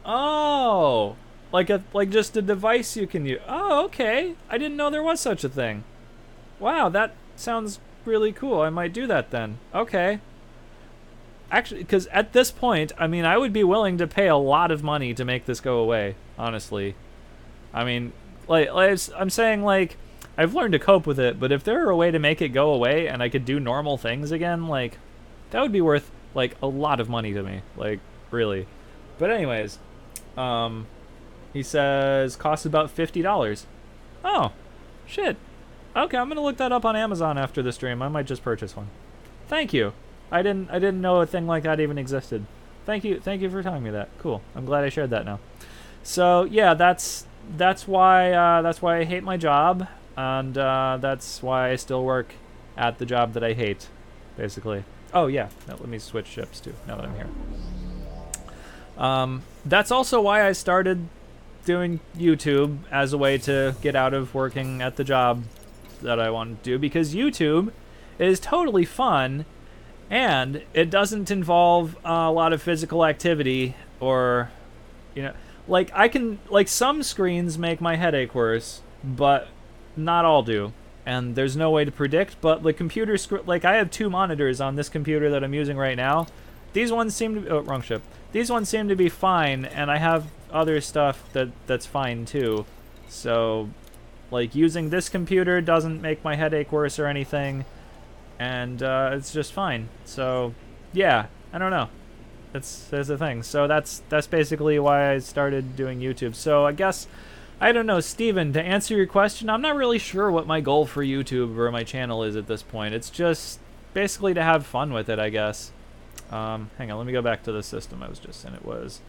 Oh, like just a device you can use. Oh, okay. I didn't know there was such a thing. Wow, that sounds really cool. I might do that then. Okay. Actually, because at this point, I mean, I would be willing to pay a lot of money to make this go away, honestly. I mean, like I'm saying, like, I've learned to cope with it, but if there were a way to make it go away and I could do normal things again, like, that would be worth, like, a lot of money to me. Like, really. But anyways, he says, costs about $50. Oh, shit. Okay, I'm gonna look that up on Amazon after the stream. I might just purchase one. Thank you. I didn't know a thing like that even existed. Thank you for telling me that. Cool. I'm glad I shared that now. So yeah, that's why I hate my job, and that's why I still work at the job that I hate, basically. Oh yeah, now let me switch ships too. Now that I'm here. That's also why I started doing YouTube as a way to get out of working at the job that I want to do, because YouTube is totally fun. And it doesn't involve a lot of physical activity, or, you know, like some screens make my headache worse, but not all do. And there's no way to predict, but the computer like, I have 2 monitors on this computer that I'm using right now. These ones seem to be, oh, wrong ship. These ones seem to be fine, and I have other stuff that's fine too. So, like, using this computer doesn't make my headache worse or anything. And it's just fine. So yeah, I don't know. That's the thing. So that's basically why I started doing YouTube. So I guess, I don't know, Steven, to answer your question, I'm not really sure what my goal for YouTube or my channel is at this point. It's just basically to have fun with it, I guess. Hang on, let me go back to the system I was just in. It was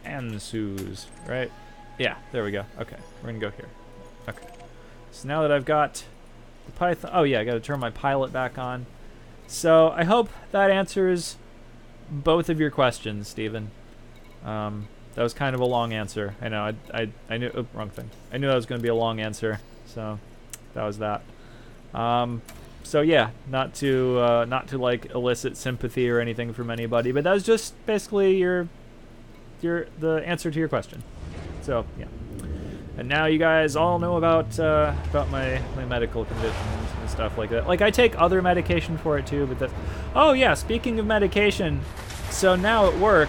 Ansu's, right? Yeah, there we go. Okay, we're gonna go here. Okay. So now that I've got the Python, oh yeah, I gotta turn my pilot back on. So I hope that answers both of your questions, Steven. That was kind of a long answer. I know, I knew, oh, wrong thing. I knew that was gonna be a long answer, so that was that. So yeah, not to like elicit sympathy or anything from anybody, but that was just basically the answer to your question. So yeah. And now you guys all know about my medical conditions and stuff like that. Like, I take other medication for it too, but that's... Oh yeah, speaking of medication, so now at work,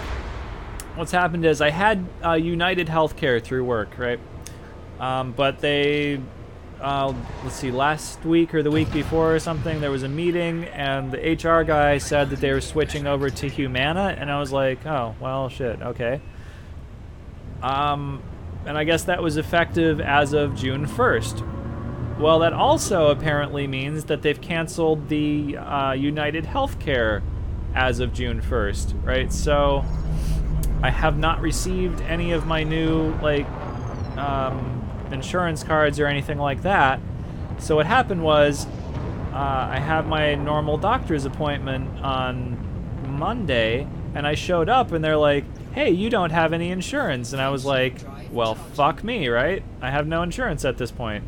what's happened is I had United Healthcare through work, right? But they, let's see, last week or the week before or something, there was a meeting, and the HR guy said that they were switching over to Humana, and I was like, oh, well, shit, okay. And I guess that was effective as of June 1st. Well, that also apparently means that they've canceled the United Healthcare as of June 1st, right? So I have not received any of my new, like, insurance cards or anything like that. So what happened was I have my normal doctor's appointment on Monday, and I showed up, and they're like, hey, you don't have any insurance. And I was like, well, fuck me, right? I have no insurance at this point.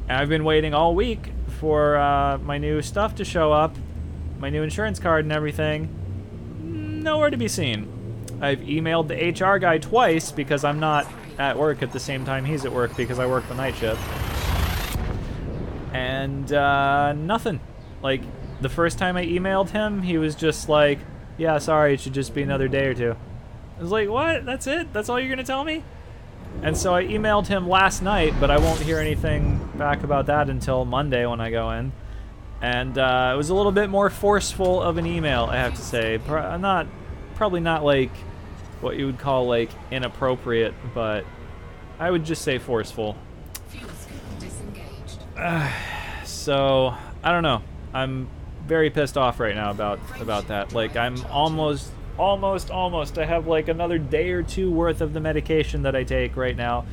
And I've been waiting all week for my new stuff to show up, my new insurance card and everything. Nowhere to be seen. I've emailed the HR guy twice because I'm not at work at the same time he's at work because I work the night shift. And nothing. Like, the first time I emailed him, he was just like, yeah, sorry, it should just be another day or two. I was like, what? That's it? That's all you're gonna tell me? And so I emailed him last night, but I won't hear anything back about that until Monday when I go in. And it was a little bit more forceful of an email, I have to say. Probably not like what you would call like inappropriate, but I would just say forceful. So I don't know. I'm very pissed off right now about that. Like, I'm almost. I have like another day or two worth of the medication that I take right now.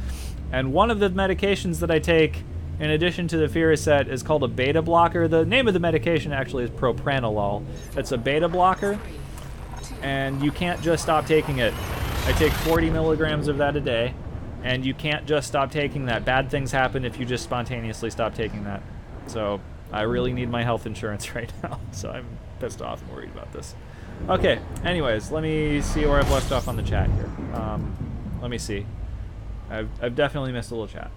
And one of the medications that I take, in addition to the Fioricet, is called a beta blocker. The name of the medication actually is propranolol. It's a beta blocker, and you can't just stop taking it. I take 40 milligrams of that a day, and you can't just stop taking that. Bad things happen if you just spontaneously stop taking that. So I really need my health insurance right now, so I'm pissed off and worried about this. Okay, anyways, let me see where I've left off on the chat here. Let me see. I've definitely missed a little chat.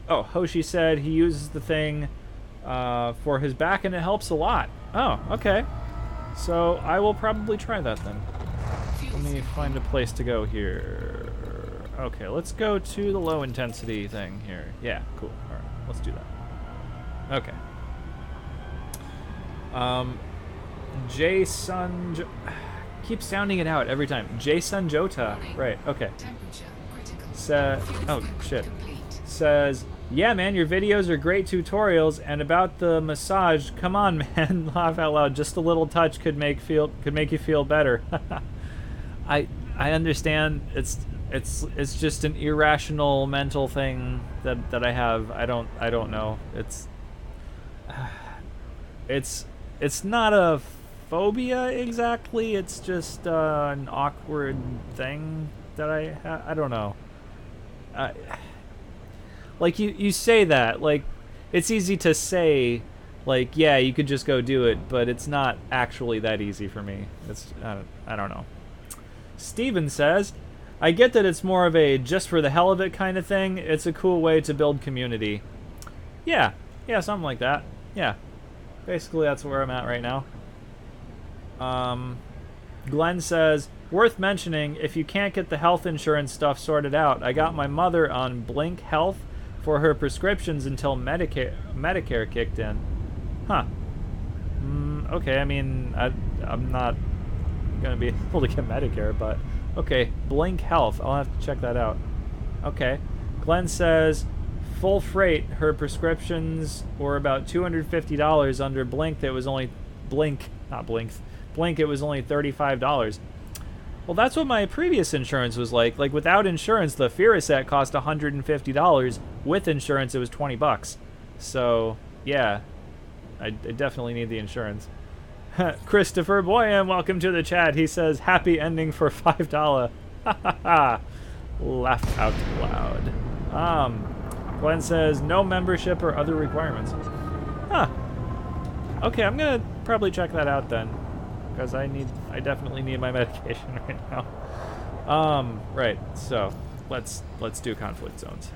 Oh, Hoshi said he uses the thing for his back and it helps a lot. Oh, okay. So I will probably try that then. Let me find a place to go here. Okay, let's go to the low intensity thing here. Yeah, cool. All right, let's do that. Okay. Jason, keep sounding it out every time. Jason Jota, right? Okay. Oh shit. Says, yeah, man, your videos are great tutorials, and about the massage, come on, man, laugh out loud. Just a little touch could make you feel better. I understand. It's just an irrational mental thing that I have. I don't know. It's not a phobia exactly. It's just an awkward thing that I don't know. Like you say that, like it's easy to say, like, yeah, you could just go do it, but it's not actually that easy for me. I don't know. Steven says, I get that it's more of a just for the hell of it kind of thing. It's a cool way to build community. Yeah, something like that. Yeah. Basically, that's where I'm at right now. Glenn says, worth mentioning, if you can't get the health insurance stuff sorted out, I got my mother on Blink Health for her prescriptions until Medicare kicked in. Huh. Okay, I mean, I'm not going to be able to get Medicare, but okay, Blink Health. I'll have to check that out. Okay. Glenn says, full freight, her prescriptions were about $250 under Blink. That was only Blink, it was only $35. Well, that's what my previous insurance was like. Like, without insurance, the Fioricet cost $150. With insurance, it was $20. So, yeah, I definitely need the insurance. Christopher Boyan, welcome to the chat. He says, happy ending for $5. Ha ha ha. Laugh out loud. Glenn says, no membership or other requirements. Huh. Okay, I'm gonna probably check that out then, because I definitely need my medication right now. Right, so let's do conflict zones.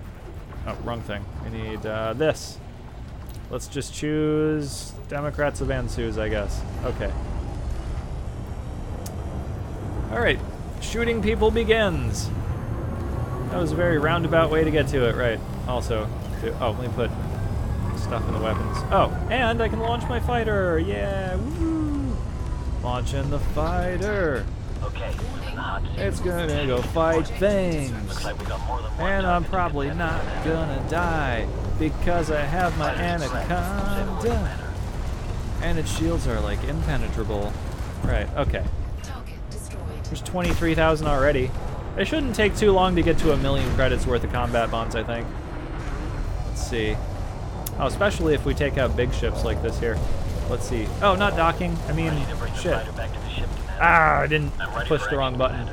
Oh, wrong thing. I need this. Let's just choose Democrats of Ansuz, I guess. Okay. Alright, shooting people begins. That was a very roundabout way to get to it, right? Also, let me put stuff in the weapons. Oh, and I can launch my fighter! Yeah, woo! Launching the fighter! Okay, It's gonna go fight things. And I'm probably not gonna die because I have my anaconda. And its shields are like impenetrable. Right, okay. There's 23,000 already. It shouldn't take too long to get to 1,000,000 credits worth of combat bonds, I think. Let's see. Oh, especially if we take out big ships like this here. Let's see. Oh, not docking. I mean, shit. Ah, I didn't push the wrong button.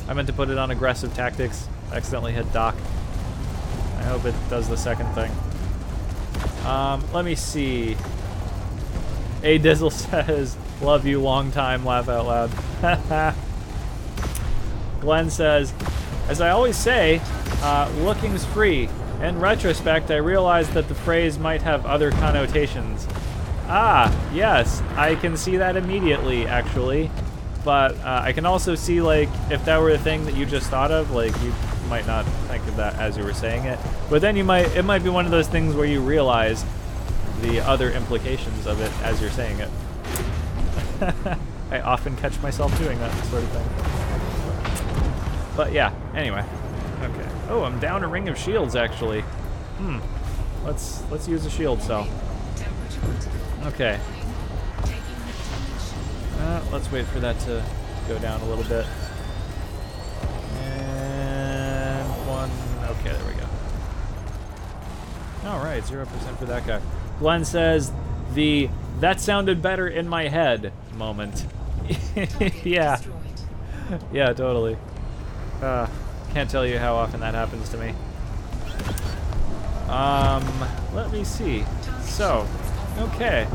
I meant to put it on aggressive tactics. I accidentally hit dock. I hope it does the second thing. Let me see. A Dizzle says, love you, long time, laugh out loud. Glenn says, as I always say, looking's free. In retrospect, I realized that the phrase might have other connotations. Ah, yes, I can see that immediately, actually. But I can also see, like, if that were a thing that you just thought of, like, you might not think of that as you were saying it. But then it might be one of those things where you realize the other implications of it as you're saying it. I often catch myself doing that sort of thing. But yeah, anyway. Okay. Oh, I'm down a ring of shields, actually. Let's use a shield cell. Okay. Let's wait for that to go down a little bit. And one. Okay, there we go. All right, 0% for that guy. Glenn says the "that sounded better in my head" moment. Yeah. Yeah, totally. Can't tell you how often that happens to me. Let me see. So, okay.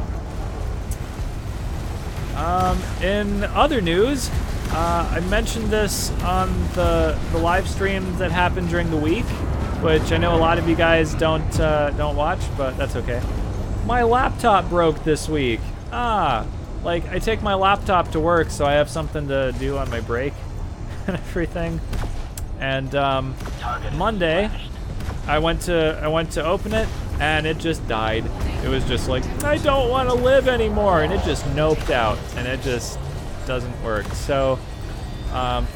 In other news, I mentioned this on the live stream that happened during the week, which I know a lot of you guys don't watch, but that's okay. My laptop broke this week. Like I take my laptop to work, so I have something to do on my break and everything. And Monday, I went to open it, and it just died. It was just like, I don't want to live anymore, and it just noped out, and it just doesn't work. So, I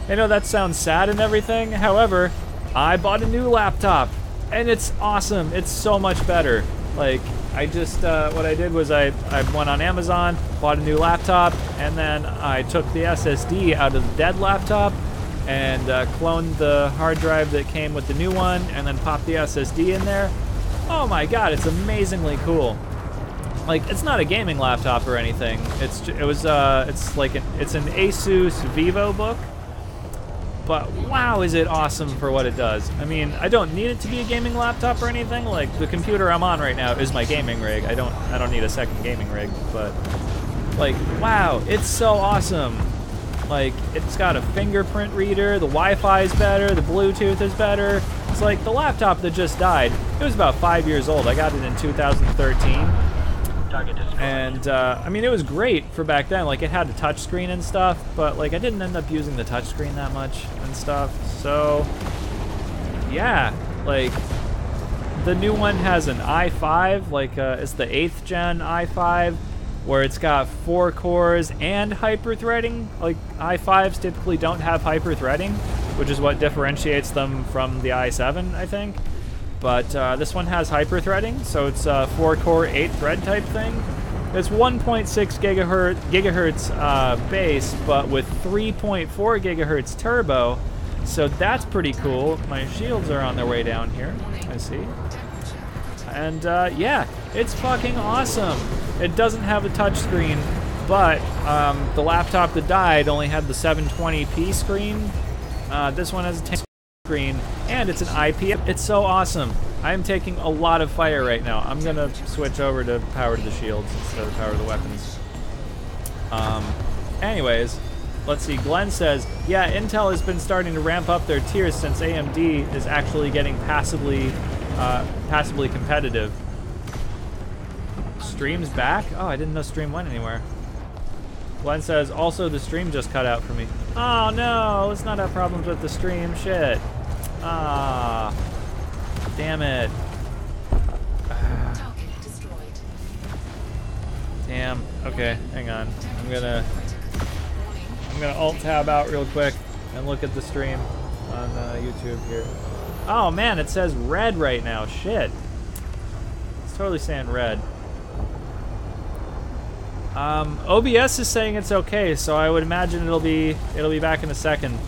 know that sounds sad and everything. However, I bought a new laptop, and it's awesome. It's so much better. Like, I just, what I did was I went on Amazon, bought a new laptop, and then I took the SSD out of the dead laptop and cloned the hard drive that came with the new one, and then popped the SSD in there. Oh my god, it's amazingly cool. Like, it's not a gaming laptop or anything. It's an Asus VivoBook. But wow, is it awesome for what it does. I mean, I don't need it to be a gaming laptop or anything. Like, the computer I'm on right now is my gaming rig. I don't need a second gaming rig, but like, wow, it's so awesome. Like, it's got a fingerprint reader, the Wi-Fi is better, the Bluetooth is better. It's like the laptop that just died. It was about 5 years old. I got it in 2013. And, I mean, it was great for back then. Like, it had a touchscreen and stuff, but, like, I didn't end up using the touchscreen that much and stuff. So, yeah, like, the new one has an i5, like, it's the 8th gen i5, where it's got 4 cores and hyper-threading. Like, i5s typically don't have hyper-threading, which is what differentiates them from the i7, I think. But this one has hyper-threading, so it's a 4-core, 8-thread type thing. It's 1.6 gigahertz base, but with 3.4 gigahertz turbo, so that's pretty cool. My shields are on their way down here, I see. And yeah, it's fucking awesome. It doesn't have a touchscreen, but the laptop that died only had the 720p screen. This one has a 10 screen, and it's an IP. It's so awesome. I'm taking a lot of fire right now. I'm gonna switch over to power to the shields instead of power to the weapons. Anyways, let's see. Glenn says, yeah, Intel has been starting to ramp up their tiers since AMD is actually getting passively competitive. Stream's back? Oh, I didn't know stream went anywhere. Glenn says, also the stream just cut out for me. Oh no, let's not have problems with the stream. Shit. Ah. Damn it. Damn. Okay, hang on. I'm I'm gonna alt-tab out real quick and look at the stream on YouTube here. Oh man, it says red right now. Shit. It's totally saying red. OBS is saying it's okay, so I would imagine it'll be back in a second.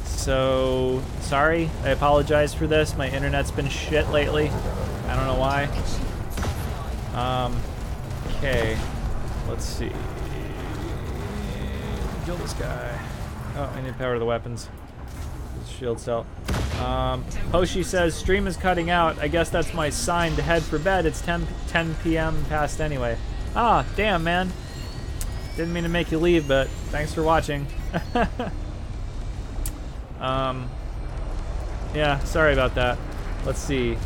So sorry, I apologize for this. My internet's been shit lately. I don't know why. Okay, let's see. Kill this guy. Oh, I need to power the weapons. Shield cell. Hoshi says stream is cutting out. I guess that's my sign to head for bed. It's 10 p.m. past anyway. Ah, damn, man. Didn't mean to make you leave, but thanks for watching. Yeah, sorry about that. Let's see.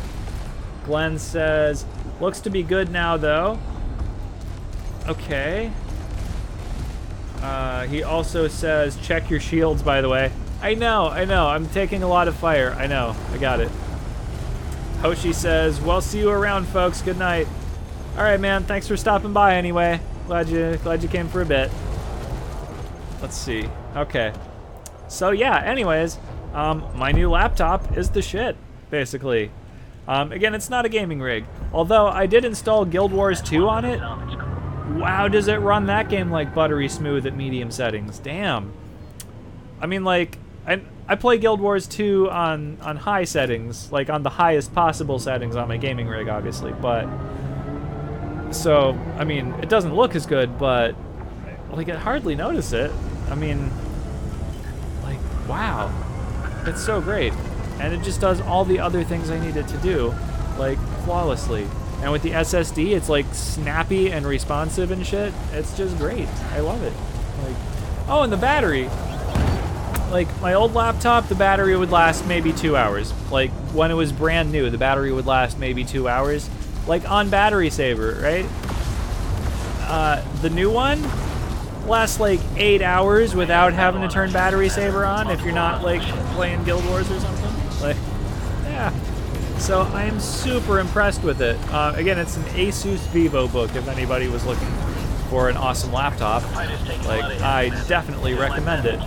Glenn says, looks to be good now, though. Okay. He also says, check your shields, by the way. I know. I'm taking a lot of fire. I know. I got it. Hoshi says, well, see you around, folks. Good night. All right, man. Thanks for stopping by anyway. Glad you came for a bit. Let's see. Okay. So, yeah, anyways, my new laptop is the shit, basically. Again, it's not a gaming rig. Although, I did install Guild Wars 2 on it. Wow, does it run that game like buttery smooth at medium settings? Damn. I mean, like, I play Guild Wars 2 on high settings, like on the highest possible settings on my gaming rig, obviously, but... So, I mean, it doesn't look as good, but, like, I hardly notice it. I mean, like, wow. It's so great. And it just does all the other things I need it to do, like, flawlessly. And with the SSD, it's, like, snappy and responsive and shit. It's just great. I love it. Like, oh, and the battery. Like, my old laptop, the battery would last maybe 2 hours. Like, when it was brand new, the battery would last maybe 2 hours. Like, on Battery Saver, right? The new one lasts, like, 8 hours without having to turn Battery Saver on if you're not, like, playing Guild Wars or something. Like, yeah. So, I am super impressed with it. Again, it's an Asus VivoBook, if anybody was looking for an awesome laptop. Like, I definitely recommend it.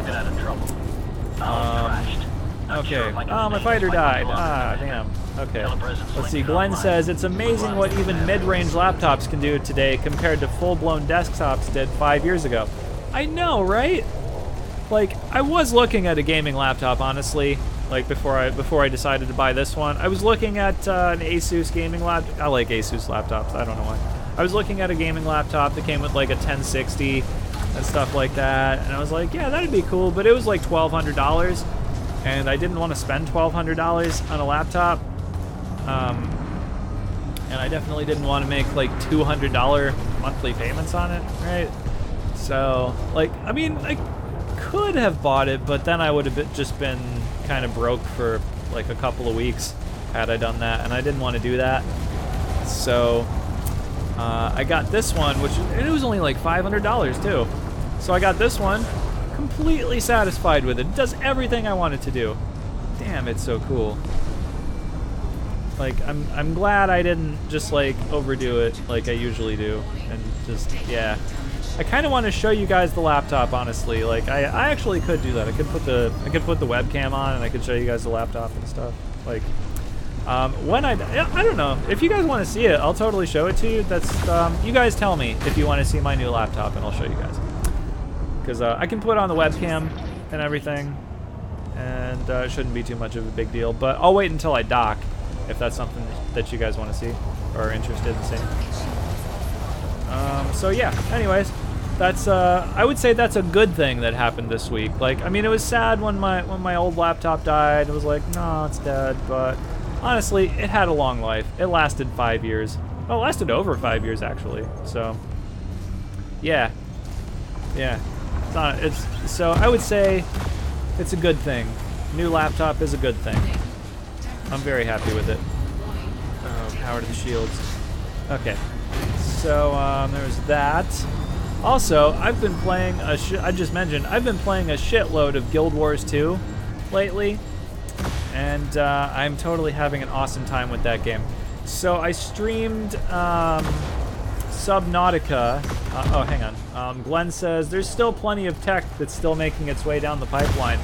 Okay. Oh, my fighter died. Ah, damn. Okay. Let's see. Glenn says, it's amazing what even mid-range laptops can do today compared to full-blown desktops did 5 years ago. I know, right? Like, I was looking at a gaming laptop, honestly. Like, before I decided to buy this one. I was looking at an Asus gaming laptop. I like Asus laptops. I don't know why. I was looking at a gaming laptop that came with, like, a 1060 and stuff like that. And I was like, yeah, that'd be cool. But it was, like, $1,200. And I didn't want to spend $1,200 on a laptop. And I definitely didn't want to make like $200 monthly payments on it, right? So, like, I mean, I could have bought it, but then I would have just been kind of broke for like a couple of weeks had I done that, and I didn't want to do that. So, I got this one, which it was only like $500 too. So I got this one, completely satisfied with it. It does everything I want it to do. Damn, it's so cool. Like, I'm glad I didn't just like overdo it like I usually do, and just, yeah. I kind of want to show you guys the laptop, honestly. Like, I actually could do that. I could put the webcam on and I could show you guys the laptop and stuff. Like, when I don't know if you guys want to see it, I'll totally show it to you. That's you guys tell me if you want to see my new laptop, and I'll show you guys. Because I can put on the webcam and everything, and it shouldn't be too much of a big deal. But I'll wait until I dock, if that's something that you guys want to see or are interested in seeing. So yeah, anyways, that's I would say that's a good thing that happened this week. Like, I mean, it was sad when my old laptop died. It was like, no, it's dead. But honestly, it had a long life. It lasted 5 years. Well, it lasted over 5 years actually. So yeah. So I would say it's a good thing. New laptop is a good thing. I'm very happy with it. Oh, power to the shields. Okay. So, there's that. Also, I've been playing I just mentioned, I've been playing a shitload of Guild Wars 2 lately. And, I'm totally having an awesome time with that game. So, I streamed, Subnautica. Oh, hang on. Glenn says there's still plenty of tech that's still making its way down the pipeline.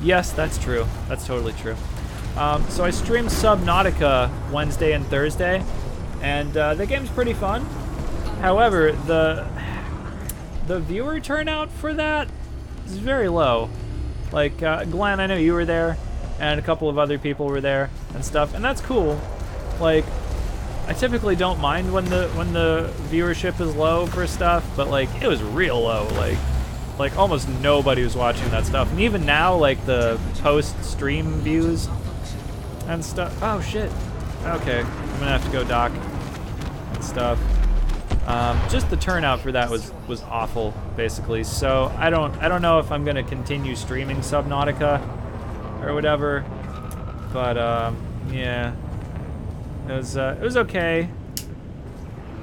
Yes, that's true. That's totally true. So I streamed Subnautica Wednesday and Thursday, and the game's pretty fun. However, the viewer turnout for that is very low. Like, Glenn, I know you were there, and a couple of other people were there and stuff, and that's cool. Like, I typically don't mind when the viewership is low for stuff, but like it was real low. Like almost nobody was watching that stuff, and even now, like the post-stream views and stuff. Oh shit. Okay, I'm gonna have to go dock and stuff. Just the turnout for that was awful, basically. So I don't know if I'm gonna continue streaming Subnautica or whatever, but yeah. It was okay.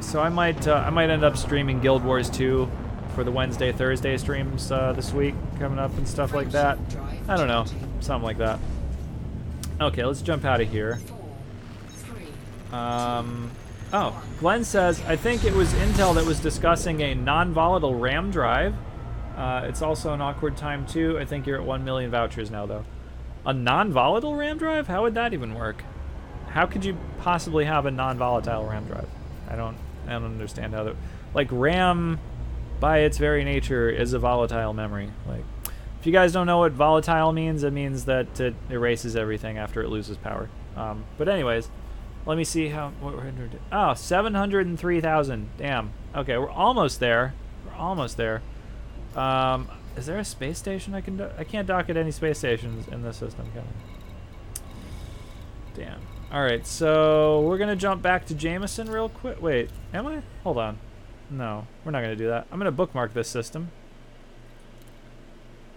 So I might end up streaming Guild Wars 2 for the Wednesday, Thursday streams this week coming up and stuff like that. I don't know, something like that. Okay, let's jump out of here. Oh, Glenn says I think it was Intel that was discussing a non-volatile RAM drive. It's also an awkward time too. I think you're at 1 million vouchers now though. A non-volatile RAM drive? How would that even work? How could you possibly have a non-volatile RAM drive? I don't understand how that. Like RAM, by its very nature, is a volatile memory. Like, if you guys don't know what volatile means, it means that it erases everything after it loses power. But anyways, let me see what we're gonna do. Oh, 703,000. Damn. Okay, we're almost there. We're almost there. Is there a space station I can? I can't dock at any space stations in this system, can I? Damn. Alright, so we're going to jump back to Jameson real quick. Wait, am I? Hold on. No, we're not going to do that. I'm going to bookmark this system.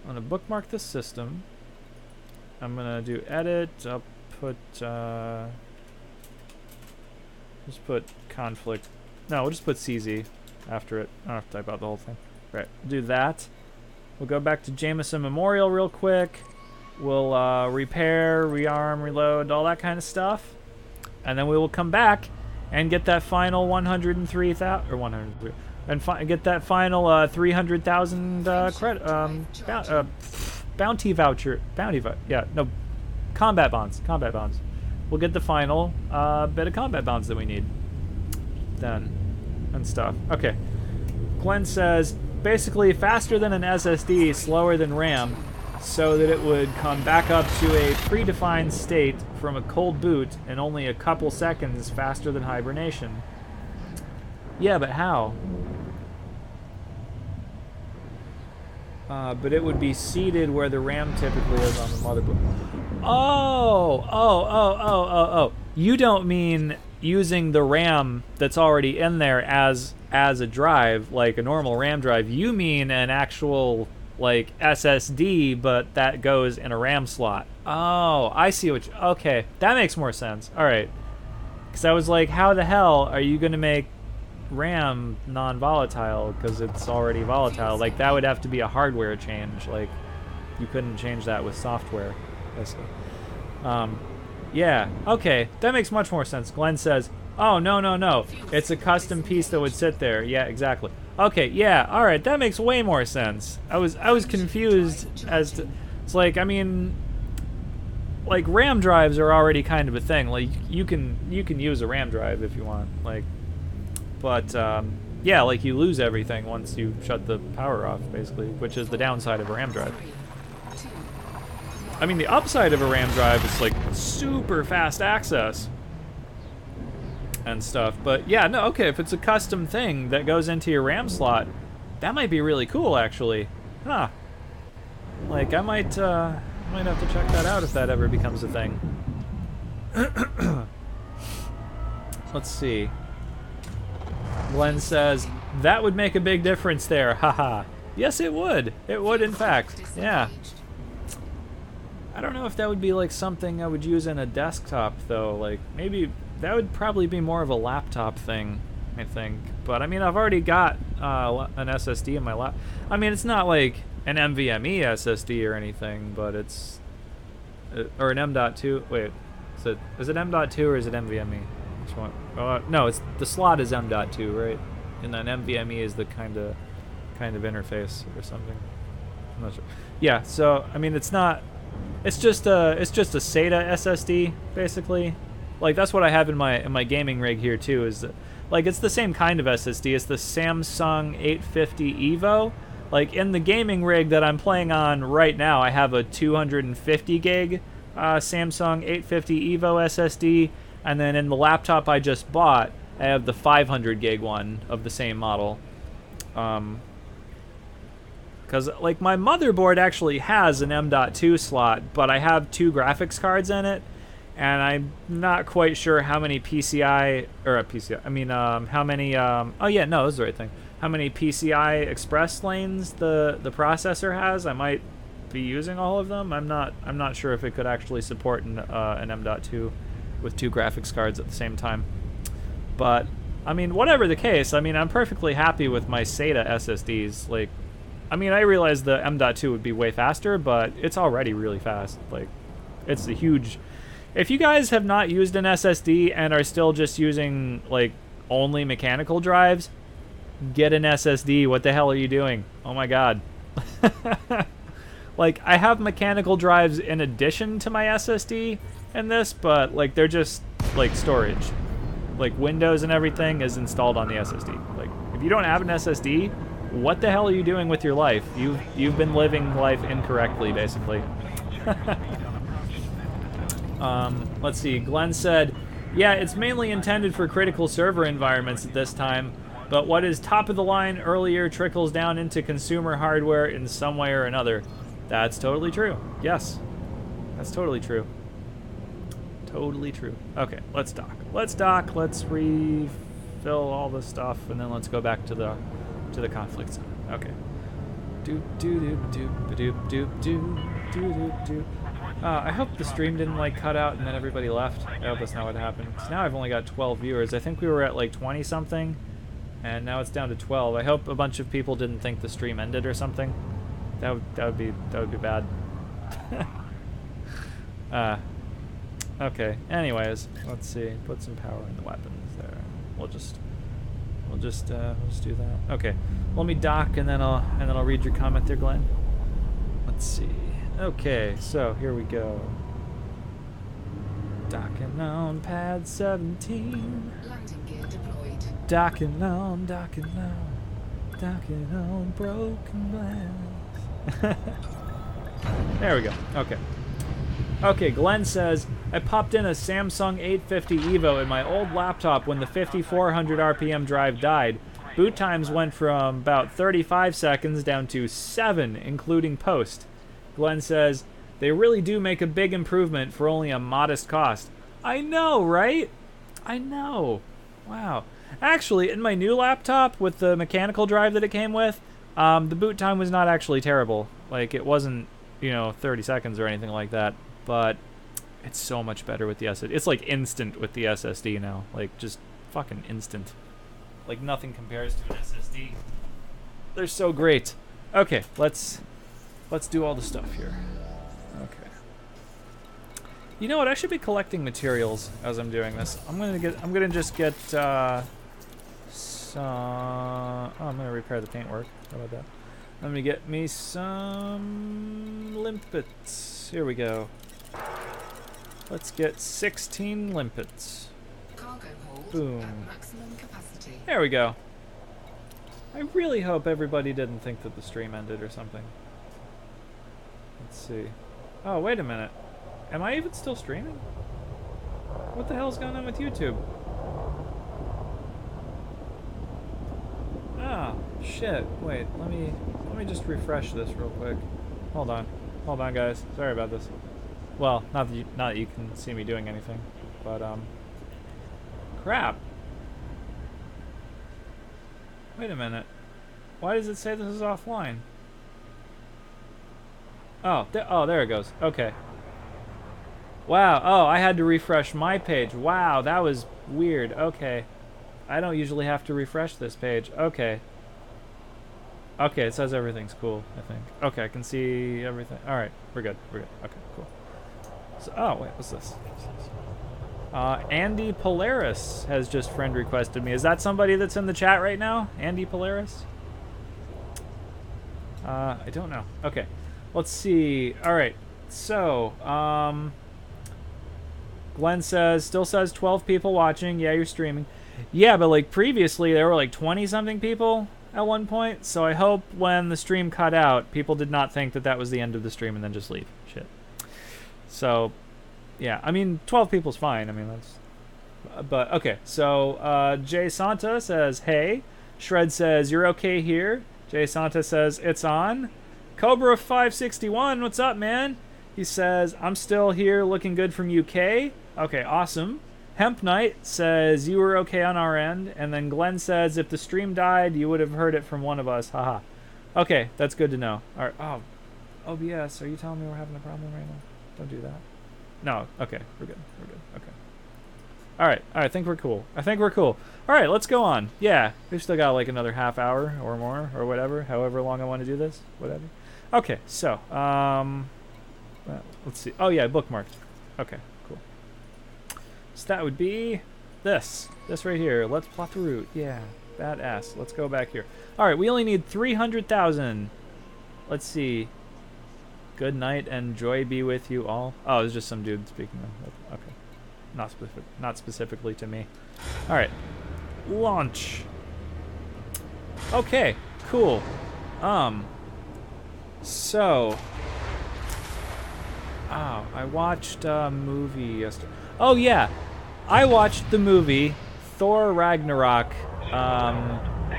I'm going to bookmark this system. I'm going to do edit. I'll put, just put conflict. No, we'll just put CZ after it. I don't have to type out the whole thing. Right, do that. We'll go back to Jameson Memorial real quick. We'll repair, rearm, reload, all that kind of stuff. And then we will come back and get that final 103,000, or 103, and get that final 300,000 credit, bounty voucher, yeah, no, combat bonds. We'll get the final bit of combat bonds that we need then and stuff. Okay. Glenn says, basically faster than an SSD, slower than RAM, so that it would come back up to a predefined state from a cold boot in only a couple seconds faster than hibernation. Yeah, but how? But it would be seated where the RAM typically is on the motherboard. Oh. You don't mean using the RAM that's already in there as a drive, like a normal RAM drive. You mean an actual, like, SSD, but that goes in a RAM slot. Oh, I see what you... Okay, that makes more sense. All right. Because I was like, how the hell are you going to make RAM non-volatile because it's already volatile? Like, that would have to be a hardware change. Like, you couldn't change that with software. Basically. Yeah, okay. That makes much more sense. Glenn says, oh, no. It's a custom piece that would sit there. Yeah, exactly. Okay, yeah, all right, that makes way more sense. I was confused as to, it's like, I mean, like RAM drives are already kind of a thing. Like you can use a RAM drive if you want, like, but yeah, like you lose everything once you shut the power off, basically, which is the downside of a RAM drive. I mean, the upside of a RAM drive is like super fast access and stuff, but yeah, no, okay, if it's a custom thing that goes into your RAM slot, that might be really cool, actually. Huh. Like, I might have to check that out if that ever becomes a thing. Let's see. Glenn says, that would make a big difference there, haha. Yes, it would. It would, in fact. Yeah. I don't know if that would be, like, something I would use in a desktop, though. Like, maybe... that would probably be more of a laptop thing, I think. But, I mean, I've already got an SSD in my lap. I mean, it's not like an NVMe SSD or anything, but it's... or an M.2. Wait, is it M.2 or is it NVMe? Which one? No, the slot is M.2, right? and then NVMe is the kind of interface or something. I'm not sure. Yeah, so I mean, it's not. It's just a SATA SSD basically. Like that's what I have in my gaming rig here too. Is like it's the same kind of SSD. It's the Samsung 850 Evo. Like in the gaming rig that I'm playing on right now, I have a 250 gig Samsung 850 Evo SSD, and then in the laptop I just bought, I have the 500 gig one of the same model. Because like my motherboard actually has an M.2 slot, but I have 2 graphics cards in it, and I'm not quite sure how many PCI or PCI. I mean, how many? Oh yeah, no, that's the right thing. How many PCI Express lanes the processor has? I might be using all of them. I'm not sure if it could actually support an M.2 with 2 graphics cards at the same time. But I mean, whatever the case, I mean, I'm perfectly happy with my SATA SSDs. Like, I mean, I realize the M.2 would be way faster, but it's already really fast. Like, it's a huge. If you guys have not used an SSD and are still just using like only mechanical drives, get an SSD. What the hell are you doing? Oh my god. Like, I have mechanical drives in addition to my SSD in this, but like they're just like storage. Like Windows and everything is installed on the SSD. Like, if you don't have an SSD, what the hell are you doing with your life? You've been living life incorrectly, basically. Let's see. Glenn said, yeah, it's mainly intended for critical server environments at this time, but what is top of the line earlier trickles down into consumer hardware in some way or another. That's totally true. Yes. That's totally true. Totally true. Okay, let's dock. Let's dock. Let's refill all the stuff, and then let's go back to the conflict zone. Okay. Doop doop doop doop doop doop doop doop. I hope the stream didn't like cut out and then everybody left. I hope that's not what happened. 'Cause now I've only got 12 viewers. I think we were at like 20 something, and now it's down to 12. I hope a bunch of people didn't think the stream ended or something. That would be bad. Okay. Anyways, let's see. Put some power in the weapons there. We'll just do that. Okay. Let me dock and then I'll read your comment there, Glenn. Let's see. Okay, so here we go. Docking on pad 17. Landing gear deployed. Docking on broken glass. There we go. Okay. Okay, Glenn says, I popped in a Samsung 850 Evo in my old laptop when the 5400 RPM drive died. Boot times went from about 35 seconds down to 7, including post. Glenn says, they really do make a big improvement for only a modest cost. I know, right? I know. Wow. Actually, in my new laptop with the mechanical drive that it came with, the boot time was not actually terrible. Like, it wasn't, 30 seconds or anything like that. But it's so much better with the SSD. It's like instant with the SSD now. Like, just fucking instant. Like, nothing compares to an SSD. They're so great. Okay, let's do all the stuff here. Okay. You know what? I should be collecting materials as I'm doing this. I'm gonna just get some. Oh, I'm gonna repair the paintwork. How about that? Let me get me some limpets. Here we go. Let's get 16 limpets. Cargo hold Boom. at maximum capacity. There we go. I really hope everybody didn't think that the stream ended or something. Let's see. Oh, wait a minute. Am I even still streaming? What the hell's going on with YouTube? Ah, shit. Wait, let me just refresh this real quick. Hold on, guys. Sorry about this. Well, not that you can see me doing anything, but crap. Wait a minute. Why does it say this is offline? Oh, there it goes. Okay. Wow. Oh, I had to refresh my page. Wow, that was weird. Okay. I don't usually have to refresh this page. Okay. Okay, it says everything's cool, I think. Okay, I can see everything. All right, we're good. Okay, cool. So, oh, wait, what's this? Andy Polaris has just friend requested me. Is that somebody that's in the chat right now? Andy Polaris? I don't know. Okay. Let's see. All right. So, Glenn still says 12 people watching. Yeah, you're streaming. Yeah, but like previously there were like 20-something people at one point. So I hope when the stream cut out, people did not think that that was the end of the stream and then just leave. Shit. So, yeah. I mean, 12 people's fine. I mean, that's... But, okay. So, Jay Santa says, hey. Shred says, you're okay here. Jay Santa says, it's on. Cobra 561, what's up, man? He says, I'm still here looking good from UK. Okay, awesome. Hemp Knight says, you were okay on our end. And then Glenn says, if the stream died, you would have heard it from one of us. Haha. Okay, that's good to know. All right. Oh, OBS, are you telling me we're having a problem right now? Don't do that. No, okay, we're good. We're good. Okay. All right, I think we're cool. All right, let's go on. Yeah, we've still got like another half hour or more or whatever, however long I want to do this, whatever. Okay, so, let's see. Oh, yeah, bookmarked. Okay, cool. So that would be this right here. Let's plot the route. Yeah, badass. Let's go back here. All right, we only need 300,000. Let's see. Good night and joy be with you all. Oh, it was just some dude speaking. Okay. Not specifically to me. All right. Launch. Okay, cool. So, I watched a movie yesterday. Oh yeah, I watched the movie Thor Ragnarok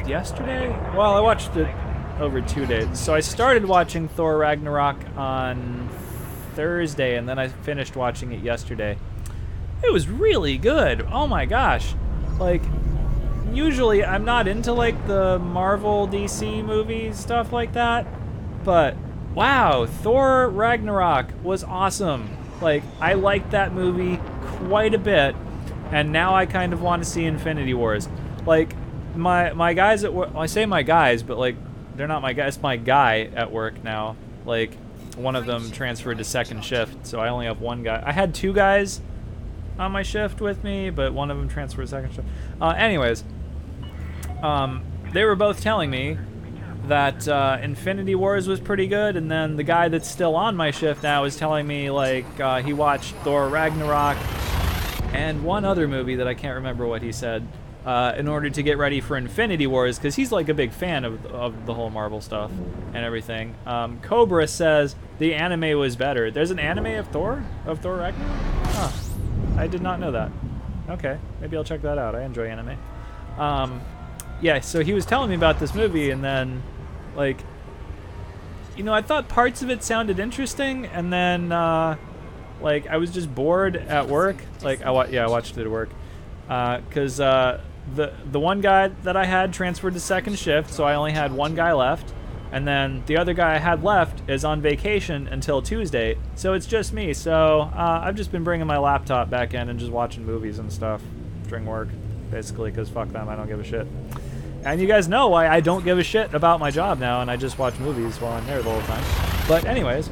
yesterday. Well, I watched it over 2 days. So I started watching Thor Ragnarok on Thursday, and then I finished watching it yesterday. It was really good. Oh my gosh. Like, usually I'm not into like the Marvel DC movies, stuff like that. But wow, Thor Ragnarok was awesome. Like, I liked that movie quite a bit. And now I kind of want to see Infinity Wars. Like, my guys at work, well, I say my guys, but like, they're not my guys, it's my guy at work now. Like, one of them transferred to second shift, so I only have one guy. I had two guys on my shift with me, but one of them transferred to second shift. Anyways, they were both telling me that Infinity Wars was pretty good, and then the guy that's still on my shift now is telling me, like, he watched Thor Ragnarok and one other movie that I can't remember what he said, in order to get ready for Infinity Wars, because he's like a big fan of the whole Marvel stuff and everything. Cobra says the anime was better. There's an anime of Thor Ragnarok? Huh. I did not know that. Okay, maybe I'll check that out. I enjoy anime. Yeah, so he was telling me about this movie, and then, like, you know, I thought parts of it sounded interesting, and then, like, I was just bored at work. Like, I watched it at work. Because the one guy that I had transferred to second shift, so I only had one guy left. And then the other guy I had left is on vacation until Tuesday, so it's just me. So I've just been bringing my laptop back in and just watching movies and stuff during work, basically, because fuck them, I don't give a shit. And you guys know why I don't give a shit about my job now, and I just watch movies while I'm there the whole time. But anyways,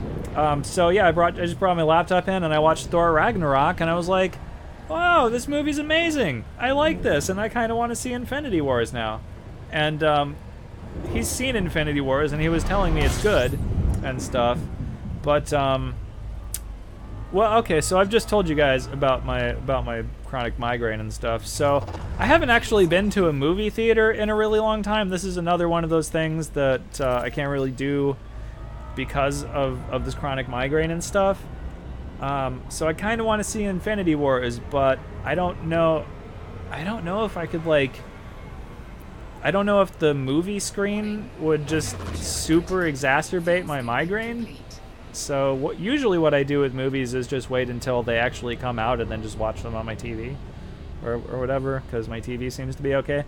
so yeah, I just brought my laptop in and I watched Thor Ragnarok, and I was like, wow, this movie's amazing. I like this, and I kind of want to see Infinity Wars now. And he's seen Infinity Wars, and he was telling me it's good and stuff. But well, okay, so I've just told you guys about my chronic migraine and stuff. So I haven't actually been to a movie theater in a really long time. This is another one of those things that I can't really do because of this chronic migraine and stuff. So I kind of want to see Infinity Wars, but I don't know if I could, like, I don't know if the movie screen would just super exacerbate my migraine. So usually what I do with movies is just wait until they actually come out and then just watch them on my TV or whatever, because my TV seems to be okay.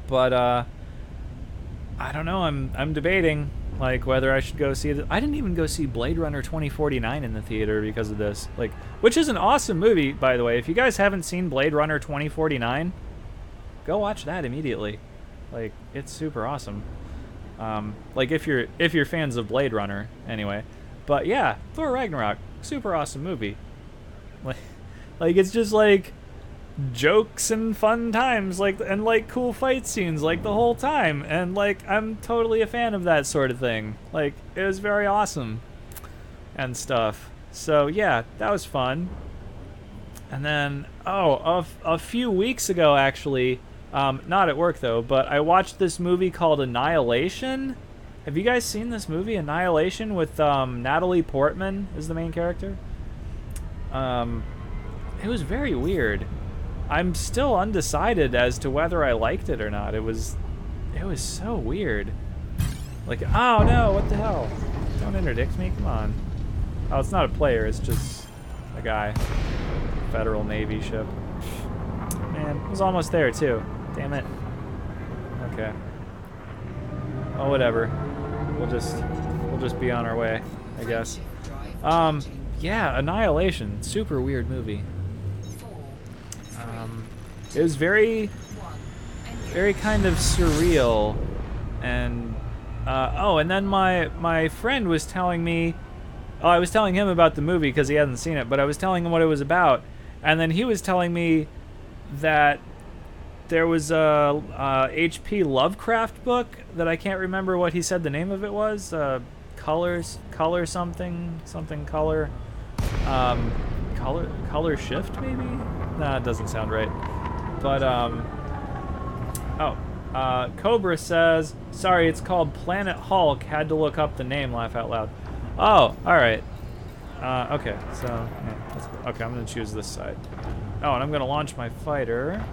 But I don't know. I'm debating, like, whether I should go see it. I didn't even go see Blade Runner 2049 in the theater because of this, like, which is an awesome movie, by the way. If you guys haven't seen Blade Runner 2049, go watch that immediately. Like, it's super awesome. Like, if you're fans of Blade Runner, anyway. But yeah, Thor Ragnarok, super awesome movie. Like, it's just like jokes and fun times, like, and like cool fight scenes like the whole time, and like I'm totally a fan of that sort of thing. Like, it was very awesome and stuff. So yeah, that was fun. And then a few weeks ago, actually, not at work though, but I watched this movie called Annihilation. Have you guys seen this movie, Annihilation, with Natalie Portman as the main character? It was very weird. I'm still undecided as to whether I liked it or not. It was so weird. Like, oh no, what the hell? Don't interdict me, come on. Oh, it's not a player, it's just a guy. Federal Navy ship. Man, it was almost there too. Damn it. Okay. Oh, whatever. We'll just be on our way, I guess. Yeah, Annihilation. Super weird movie. It was very kind of surreal, and and then my friend was telling me, I was telling him about the movie because he hadn't seen it, but I was telling him what it was about, and then he was telling me that there was a H.P. Lovecraft book that I can't remember what he said the name of it was. Color Shift, maybe? Nah, it doesn't sound right. But Cobra says, sorry, it's called Planet Hulk. Had to look up the name. Laugh out loud. Oh, all right. Okay, so yeah, that's cool. Okay, I'm gonna choose this side. Oh, and I'm gonna launch my fighter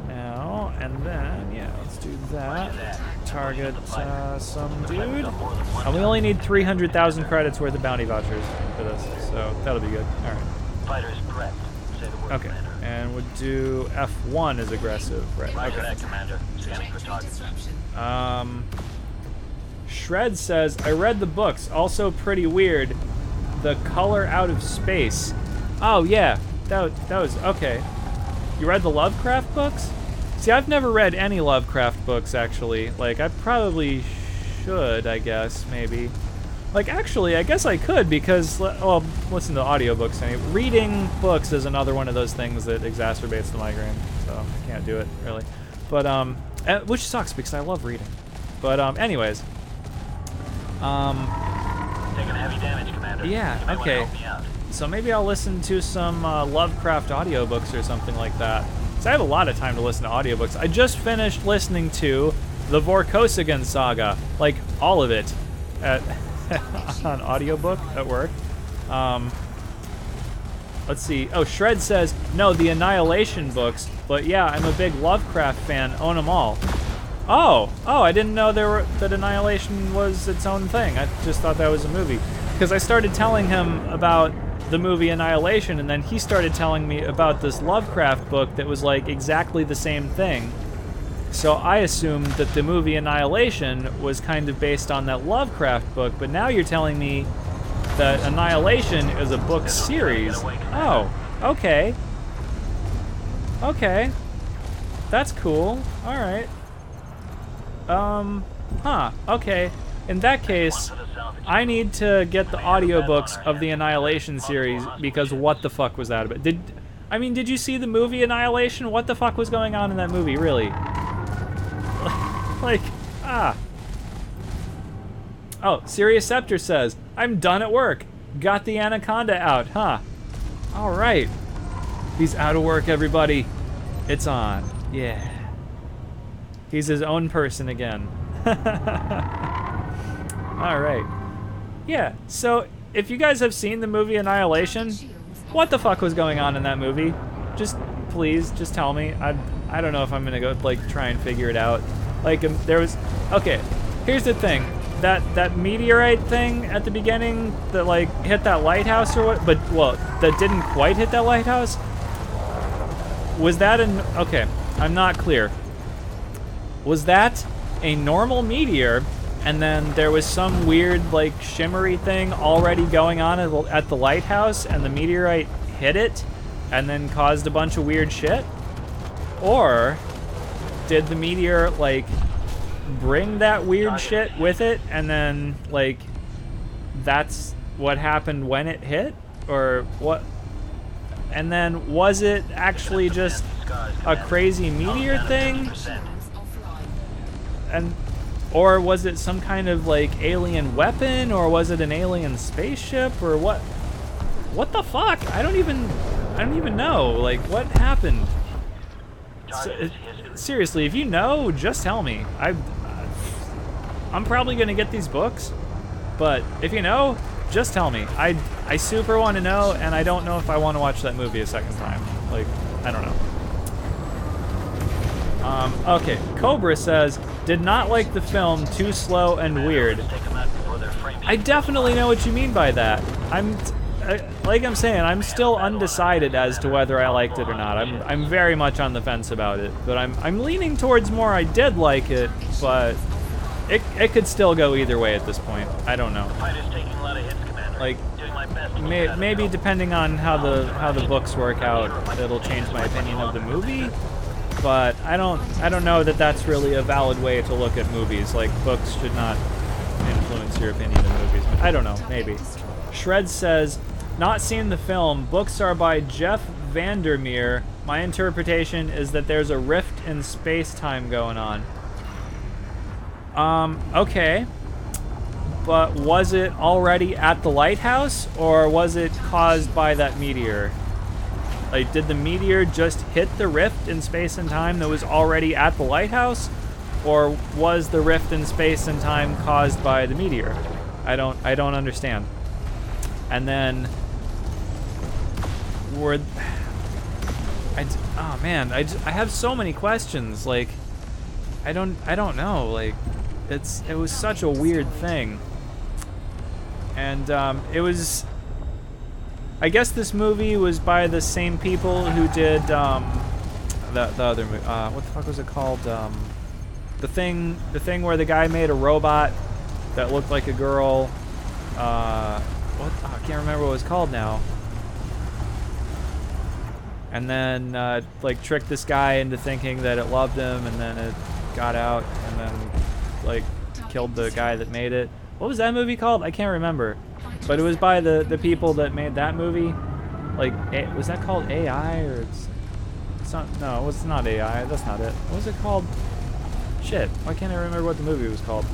now, and then yeah, let's do that. Target some dude. And we only need 300,000 credits worth of bounty vouchers for this, so that'll be good. All right. Fighter is correct. Say the word, Okay, Commander. and we'll do F1 as aggressive, right? Roger Okay. that, Commander. Scanning for targets. Shred says, I read the books, also pretty weird. The Color Out of Space. Oh yeah, that was okay. You read the Lovecraft books? See, I've never read any Lovecraft books, actually. Like, I probably should, I guess, maybe. Like, actually, I guess I could, because, well, listen to audiobooks anyway. Reading books is another one of those things that exacerbates the migraine, so I can't do it, really. But, which sucks, because I love reading. But, anyways. Taking heavy damage, Commander. Yeah, You may wanna okay. help me out. So maybe I'll listen to some Lovecraft audiobooks or something like that. So I have a lot of time to listen to audiobooks. I just finished listening to the Vorkosigan saga, like all of it, on audiobook at work. Let's see. Oh, Shred says, no, the Annihilation books, but yeah, I'm a big Lovecraft fan, own them all. Oh, I didn't know that Annihilation was its own thing. I just thought that was a movie. Because I started telling him about the movie Annihilation, and then he started telling me about this Lovecraft book that was like exactly the same thing. So I assumed that the movie Annihilation was kind of based on that Lovecraft book, but now you're telling me that Annihilation is a book series. Oh, okay. Okay. That's cool. Alright. Okay. In that case, I need to get the audiobooks of the Annihilation series, because what the fuck was that about? Did you see the movie Annihilation? What the fuck was going on in that movie, really? Oh, Sirius Scepter says, I'm done at work. Got the Anaconda out, huh? Alright. He's out of work, everybody. It's on. Yeah. He's his own person again. Alright. Yeah, so if you guys have seen the movie Annihilation, what the fuck was going on in that movie? Please, just tell me. I don't know if I'm gonna go, like, try and figure it out. Like, there was... Okay, here's the thing. That meteorite thing at the beginning that, like, hit that lighthouse or what? But, well, that didn't quite hit that lighthouse? Was that okay, I'm not clear. Was that a normal meteor, and then there was some weird, like, shimmery thing already going on at the lighthouse, and the meteorite hit it, and then caused a bunch of weird shit? Or did the meteor, like, bring that weird shit with it, and then, like, that's what happened when it hit? Or what? And then was it actually just a crazy meteor thing? And or was it some kind of like alien weapon, or was it an alien spaceship, or what? What the fuck? I don't even know. Like, what happened? Seriously, if you know, just tell me. I'm probably gonna get these books, but if you know, just tell me. I super want to know, and I don't know if I want to watch that movie a second time. Like, I don't know. Okay, Cobra says, did not like the film, too slow and weird. I definitely know what you mean by that. Like I'm saying, I'm still undecided as to whether I liked it or not. I'm very much on the fence about it, but I'm leaning towards more I did like it, but it could still go either way at this point. I don't know. Like, maybe depending on how the books work out, it'll change my opinion of the movie. But I don't know that that's really a valid way to look at movies. Like, books should not influence your opinion of movies. I don't know, maybe. Shred says, not seen the film. Books are by Jeff Vandermeer. My interpretation is that there's a rift in space-time going on. Okay. But was it already at the lighthouse, or was it caused by that meteor? Like, did the meteor just hit the rift in space and time that was already at the lighthouse? Or was the rift in space and time caused by the meteor? I don't understand. And then oh man, I have so many questions. Like, I don't know. Like, it was such a weird thing. And it was, I guess this movie was by the same people who did the other movie. What the fuck was it called? The thing where the guy made a robot that looked like a girl. I can't remember what it was called now. And then like tricked this guy into thinking that it loved him, and then it got out, and then like killed the guy that made it. What was that movie called? I can't remember. But it was by the people that made that movie. Like, was that called AI, or it's not? No, it's not AI. That's not it. What was it called? Shit. Why can't I remember what the movie was called?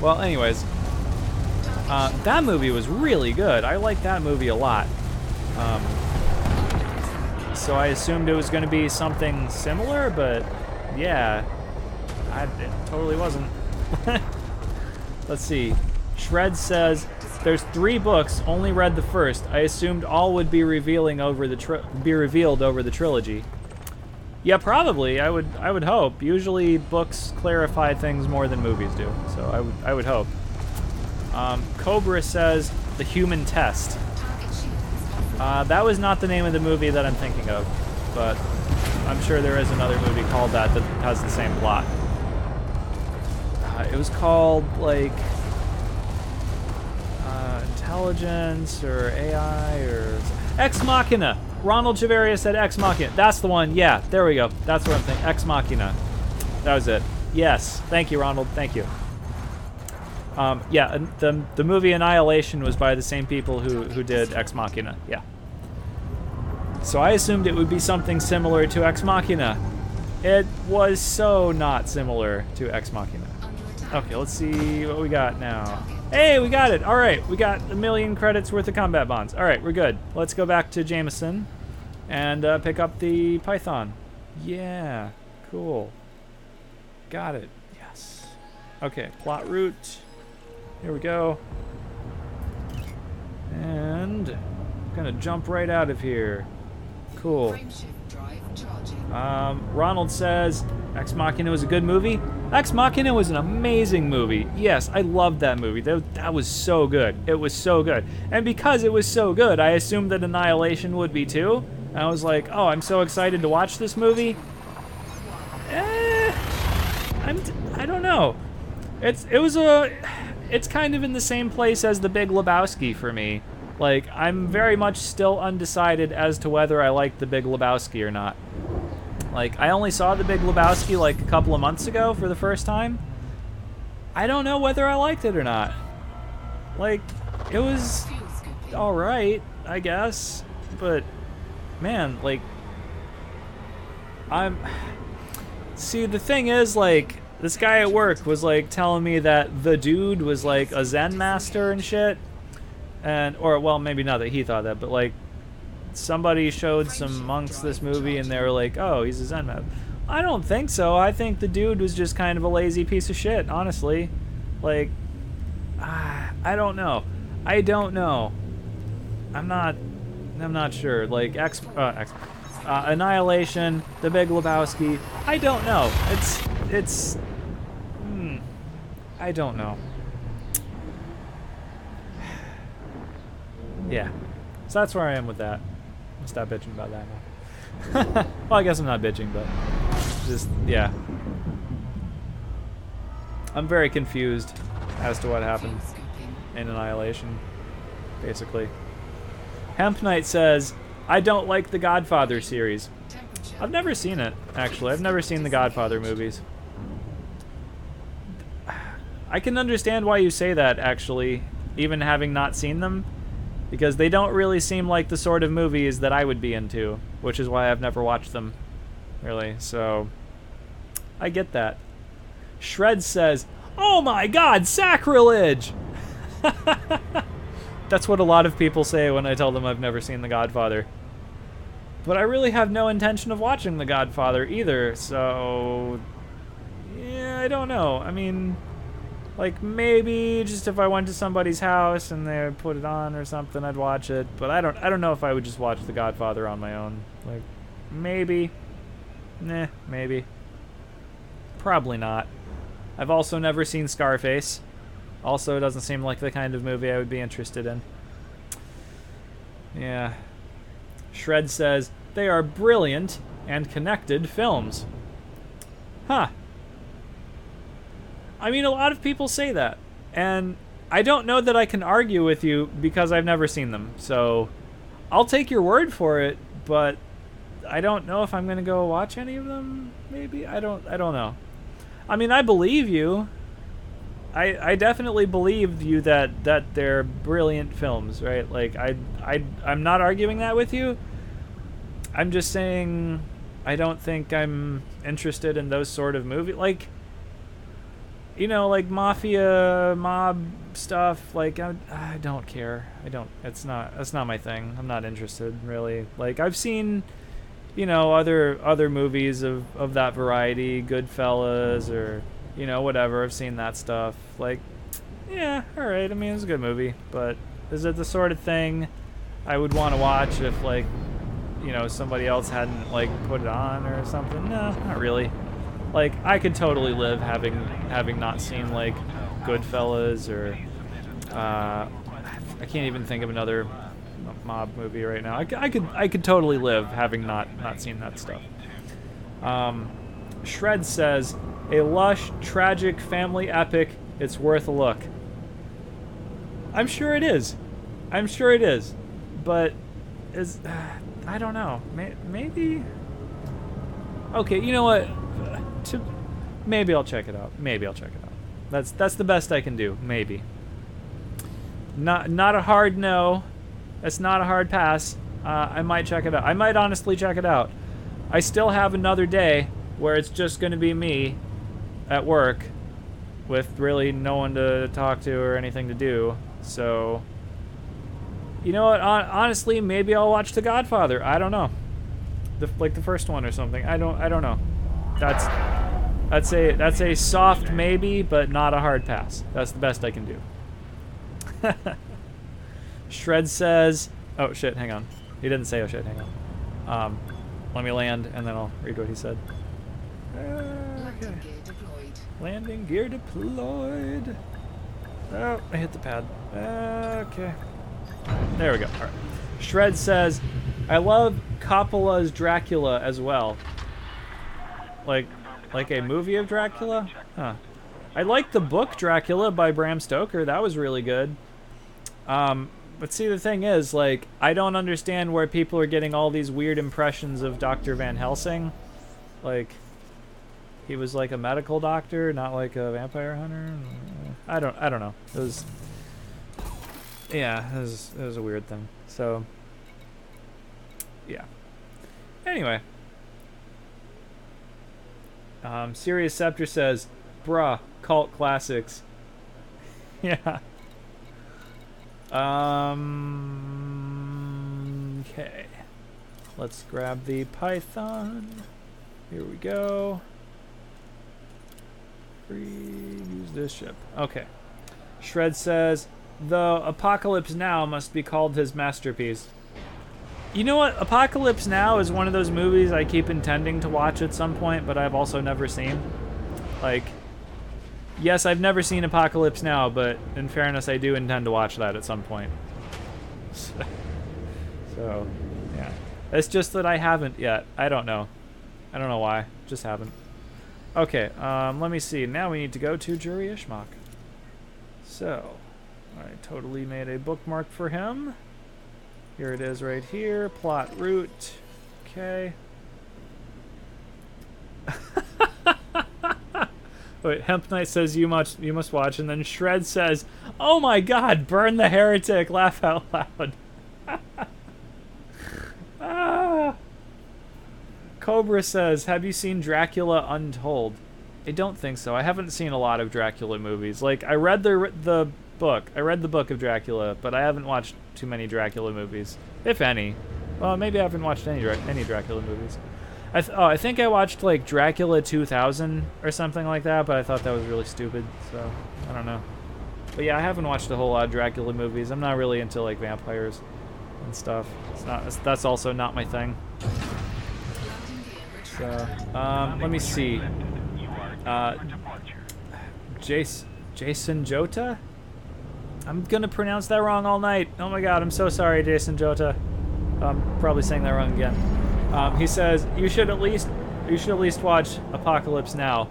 Well, anyways. That movie was really good. I liked that movie a lot. So I assumed it was going to be something similar, but yeah, it totally wasn't. Let's see. Shred says, there's 3 books, only read the first. I assumed all would be revealed over the trilogy. Yeah, probably. I would hope. Usually books clarify things more than movies do, so I would hope. Cobra says, The Human Test. That was not the name of the movie that I'm thinking of, but I'm sure there is another movie called that has the same plot. It was called, like, Intelligence, or AI, or Ex Machina. Ronald Chaveria said Ex Machina. That's the one. Yeah, there we go. That's what I'm thinking. Ex Machina. That was it. Yes. Thank you, Ronald. Thank you. Yeah, the movie Annihilation was by the same people who did Ex Machina. Yeah. So I assumed it would be something similar to Ex Machina. It was so not similar to Ex Machina. Okay, let's see what we got now. Hey, we got it. All right, we got 1 million credits worth of combat bonds. All right, we're good. Let's go back to Jameson and pick up the Python. Yeah, cool. Got it. Yes. Okay, plot route. Here we go. And I'm gonna jump right out of here. Cool. Ronald says, Ex Machina was a good movie. Ex Machina was an amazing movie. Yes, I loved that movie. That was so good. It was so good. And because it was so good, I assumed that Annihilation would be too. And I was like, oh, I'm so excited to watch this movie. I don't know. It's kind of in the same place as The Big Lebowski for me. Like, I'm very much still undecided as to whether I like The Big Lebowski or not. Like, I only saw The Big Lebowski like a couple of months ago for the first time. I don't know whether I liked it or not. Like, it was all right, I guess. But man, like, see, the thing is, like, this guy at work was like telling me that the dude was like a Zen master and shit. And, or, well, maybe not that he thought that, but like, somebody showed some monks this movie and they were like, oh, he's a Zen master. I don't think so. I think the dude was just kind of a lazy piece of shit, honestly. Like, I don't know. I don't know. I'm not sure. Like, Annihilation, The Big Lebowski, I don't know. I don't know. Yeah. So that's where I am with that. I'll stop bitching about that now. Well, I guess I'm not bitching, but just, yeah. I'm very confused as to what happened in Annihilation, basically. Hemp Knight says, I don't like the Godfather series. I've never seen it, actually. I've never seen the Godfather movies. I can understand why you say that, actually, even having not seen them, because they don't really seem like the sort of movies that I would be into, which is why I've never watched them, really. So, I get that. Shred says, oh my god, sacrilege! That's what a lot of people say when I tell them I've never seen The Godfather. But I really have no intention of watching The Godfather either, so... yeah, I don't know. I mean, like, maybe just if I went to somebody's house and they put it on or something, I'd watch it. But I don't know if I would just watch The Godfather on my own. Like, maybe. Nah, maybe. Probably not. I've also never seen Scarface. Also, it doesn't seem like the kind of movie I would be interested in. Yeah. Shred says, they are brilliant and connected films. Huh. I mean, a lot of people say that. And I don't know that I can argue with you because I've never seen them. So, I'll take your word for it, but I don't know if I'm going to go watch any of them, maybe? I don't know. I mean, I believe you. I definitely believe you that they're brilliant films, right? Like, I'm not arguing that with you. I'm just saying I don't think I'm interested in those sort of movies. Like, you know, like mafia, mob stuff, like, I don't care. That's not my thing. I'm not interested, really. Like, I've seen, you know, other movies of that variety, Goodfellas or, you know, whatever. I've seen that stuff. Like, yeah, alright. I mean, it's a good movie, but is it the sort of thing I would want to watch if, like, you know, somebody else hadn't, like, put it on or something? No, not really. Like, I could totally live having not seen, like, Goodfellas or, I can't even think of another mob movie right now. I could totally live having not seen that stuff. Shred says, a lush, tragic family epic. It's worth a look. I'm sure it is. I'm sure it is. But I don't know. Maybe. Okay, you know what? Maybe I'll check it out. Maybe I'll check it out. That's the best I can do. Maybe. Not a hard no. It's not a hard pass. I might check it out. I might honestly check it out. I still have another day where it's just going to be me at work with really no one to talk to or anything to do. So, you know what? Honestly, maybe I'll watch The Godfather. I don't know. Like the first one or something. I don't know. That's a soft maybe, but not a hard pass. That's the best I can do. Shred says, oh shit, hang on. He didn't say oh shit, hang on. Let me land and then I'll read what he said. Okay. Landing gear deployed. Oh, I hit the pad. Okay. There we go. All right. Shred says, I love Coppola's Dracula as well. Like a movie of Dracula? Huh. I liked the book Dracula by Bram Stoker. That was really good. But see, the thing is, like, I don't understand where people are getting all these weird impressions of Dr. Van Helsing. Like, he was like a medical doctor, not like a vampire hunter. I don't know. It was, Yeah, it was a weird thing. So, yeah. Anyway. Sirius Scepter says, bruh, cult classics. Yeah. Okay. Let's grab the Python. Here we go. Use this ship. Okay. Shred says, though Apocalypse Now must be called his masterpiece. You know what? Apocalypse Now is one of those movies I keep intending to watch at some point, but I've also never seen. Like, yes, I've never seen Apocalypse Now, but in fairness, I do intend to watch that at some point. So, yeah. It's just that I haven't yet. I don't know. I don't know why. Just haven't. Okay, let me see. Now we need to go to Jury Ishmak. So, I totally made a bookmark for him. Here it is right here. Plot route. Okay. Wait, Hemp Knight says you must watch, and then Shred says, "Oh my God, burn the heretic! Laugh out loud." Ah. Cobra says, "Have you seen Dracula Untold?" I don't think so. I haven't seen a lot of Dracula movies. Like, I read the book. I read the book of Dracula, but I haven't watched too many Dracula movies, if any. Well, maybe I haven't watched any Dracula movies. I think I watched like Dracula 2000 or something like that, but I thought that was really stupid, so I don't know. But yeah, I haven't watched a whole lot of Dracula movies. I'm not really into like vampires and stuff. That's also not my thing. So, let me see. Jason Jota? I'm gonna pronounce that wrong all night. Oh my God, I'm so sorry, Jason Jota. I'm probably saying that wrong again. He says you should at least watch Apocalypse Now.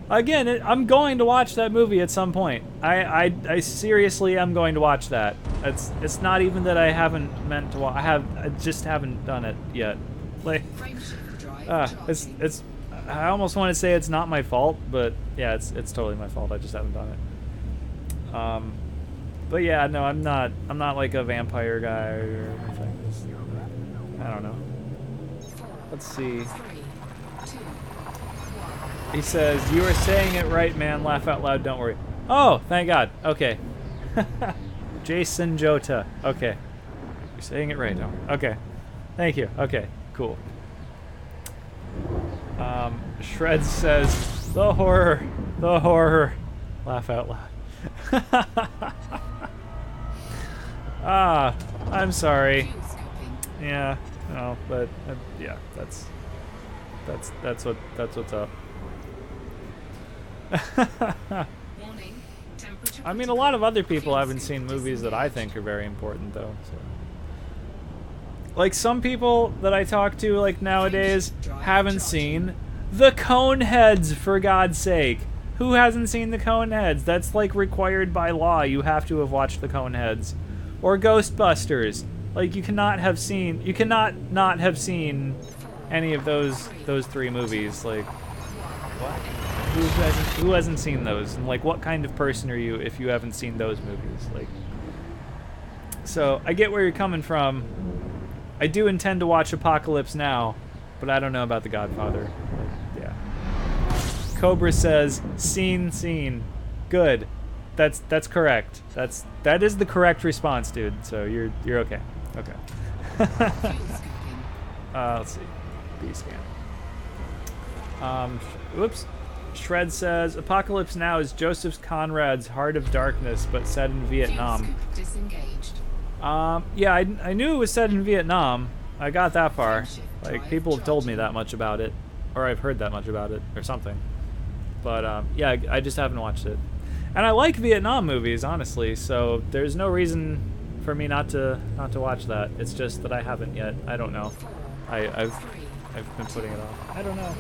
Again, I'm going to watch that movie at some point. I seriously am going to watch that. It's not even that I haven't meant to watch. I just haven't done it yet. Like, it's. I almost want to say it's not my fault, but yeah, it's totally my fault. I just haven't done it. But yeah, no, I'm not like a vampire guy or anything. I don't know. Let's see. He says, "You are saying it right, man. Laugh out loud, don't worry." Oh, thank God. Okay. Jason Jota. Okay. You're saying it right, don't worry. Okay. Thank you. Okay, cool. Shred says, the horror. Laugh out loud. I'm sorry. Yeah, no, but yeah, that's what's up. I mean, a lot of other people haven't seen movies that I think are very important, though. So. Like, some people that I talk to, like, nowadays, haven't seen The Coneheads, for God's sake. Who hasn't seen The Coneheads? That's, like, required by law. You have to have watched The Coneheads. Or Ghostbusters. Like, you cannot not have seen any of those three movies. Like, what? Who hasn't seen those? And, like, what kind of person are you if you haven't seen those movies? Like, so, I get where you're coming from. I do intend to watch Apocalypse Now, but I don't know about The Godfather. Like, yeah. Cobra says, scene. Good. That's correct. That is the correct response, dude. So you're okay. Okay. Let's see. B-scan. Whoops. Shred says, Apocalypse Now is Joseph Conrad's Heart of Darkness, but set in Vietnam. Yeah, I knew it was set in Vietnam. I got that far. Like, people have told me that much about it. Or I've heard that much about it, or something. But, yeah, I just haven't watched it. And I like Vietnam movies, honestly, so there's no reason for me not to watch that. It's just that I haven't yet. I don't know. I've been putting it off. I don't know.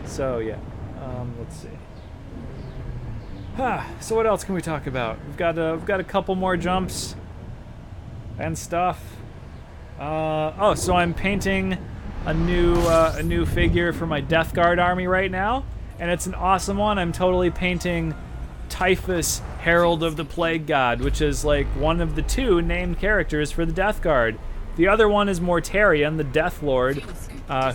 So, yeah. Let's see. So what else can we talk about? We've got a couple more jumps and stuff. Oh, so I'm painting a new figure for my Death Guard army right now, and it's an awesome one. I'm totally painting Typhus Herald of the Plague God, which is like one of the 2 named characters for the Death Guard. The other one is Mortarion, the Death Lord,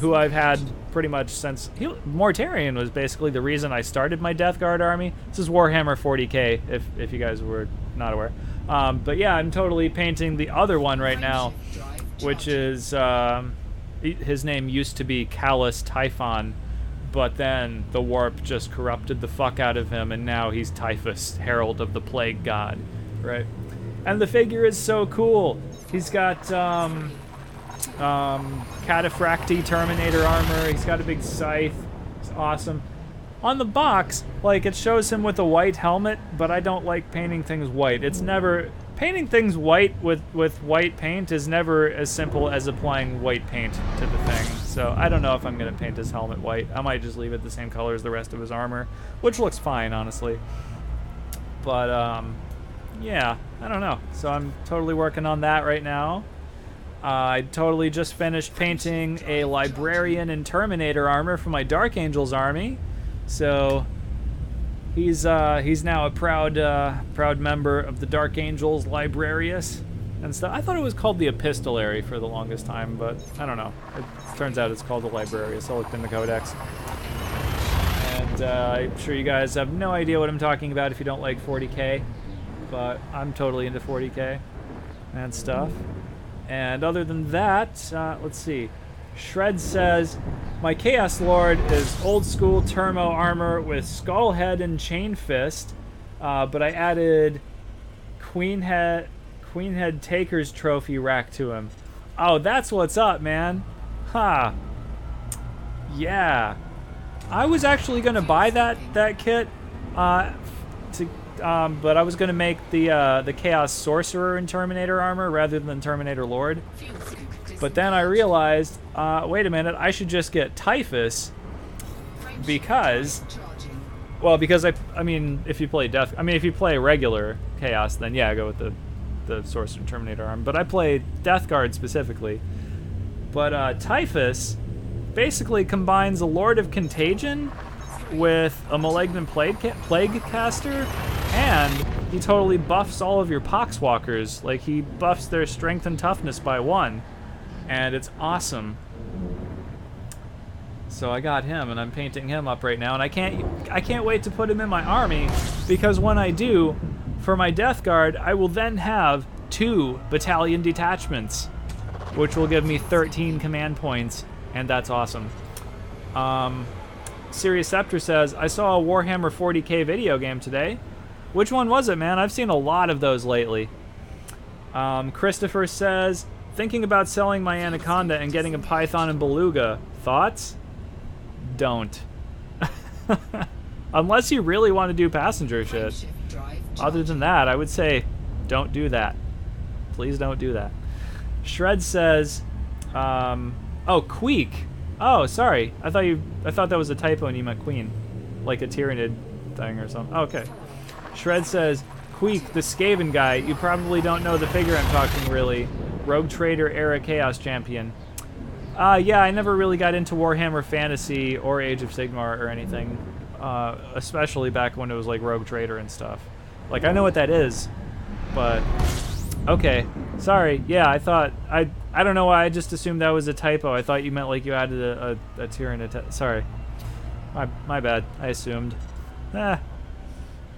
who I've had pretty much since... Mortarion was basically the reason I started my Death Guard army. This is Warhammer 40k, if you guys were not aware. But yeah, I'm totally painting the other one right now, which is... his name used to be Callus Typhon, but then the warp just corrupted the fuck out of him, and now he's Typhus, Herald of the Plague God, right? And the figure is so cool. He's got cataphracty Terminator armor. He's got a big scythe. It's awesome. On the box, like, it shows him with a white helmet, but I don't like painting things white. It's never... Painting things white with white paint is never as simple as applying white paint to the thing. So I don't know if I'm going to paint his helmet white. I might just leave it the same color as the rest of his armor, which looks fine, honestly. But, yeah, I don't know. So I'm totally working on that right now. I totally just finished painting a Librarian and Terminator armor for my Dark Angels army. So... He's now a proud member of the Dark Angels Librarius and stuff. I thought it was called the Epistolary for the longest time, but I don't know. It turns out it's called the Librarius. I looked in the codex. And I'm sure you guys have no idea what I'm talking about if you don't like 40k, but I'm totally into 40k and stuff. And other than that, let's see. Shred says, my Chaos Lord is old school Termo armor with skull head and chain fist, but I added Queen Head Taker's trophy rack to him. Oh, that's what's up, man. Ha. Yeah. I was actually gonna buy that kit, but I was gonna make the Chaos Sorcerer and Terminator armor rather than Terminator Lord. But then I realized, wait a minute, I should just get Typhus because, well, because I mean, if you play regular Chaos, then yeah, go with the Sorcerer and Terminator arm. But I play Death Guard specifically. But Typhus basically combines a Lord of Contagion with a Malignant Plague Caster, and he totally buffs all of your Poxwalkers. Like, he buffs their strength and toughness by 1. And it's awesome. So I got him, and I'm painting him up right now, and I can't wait to put him in my army, because when I do, for my Death Guard, I will then have 2 battalion detachments, which will give me 13 command points, and that's awesome. Sirius Scepter says, I saw a Warhammer 40k video game today. Which one was it, man? I've seen a lot of those lately. Christopher says, thinking about selling my Anaconda and getting a Python and Beluga. Thoughts? Don't. Unless you really want to do passenger shit. Other than that, I would say don't do that. Please don't do that. Shred says, oh, Queek. Oh, sorry. I thought that was a typo and you meant Queen. Like a Tyranid thing or something. Oh, okay. Shred says, Queek, the Skaven guy, you probably don't know the figure I'm talking really. Rogue Trader era Chaos Champion. Yeah, I never really got into Warhammer Fantasy or Age of Sigmar or anything. Especially back when it was like Rogue Trader and stuff. Like, I know what that is, but... Okay, sorry. Yeah, I thought... I don't know why, I just assumed that was a typo. I thought you meant like you added a Tyranid... Sorry. My bad. I assumed.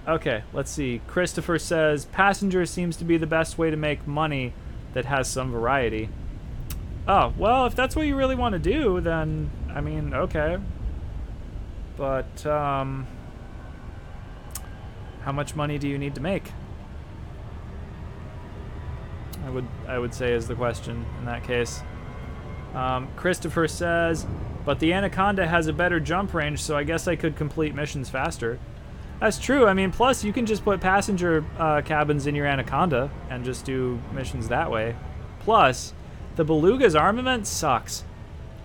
Okay, let's see. Christopher says, passenger seems to be the best way to make money that has some variety. Oh, well, if that's what you really want to do, then, I mean, okay. But, how much money do you need to make? I would say is the question in that case. Christopher says, but the Anaconda has a better jump range, so I guess I could complete missions faster. That's true. I mean, plus you can just put passenger cabins in your Anaconda and just do missions that way. Plus, the Beluga's armament sucks.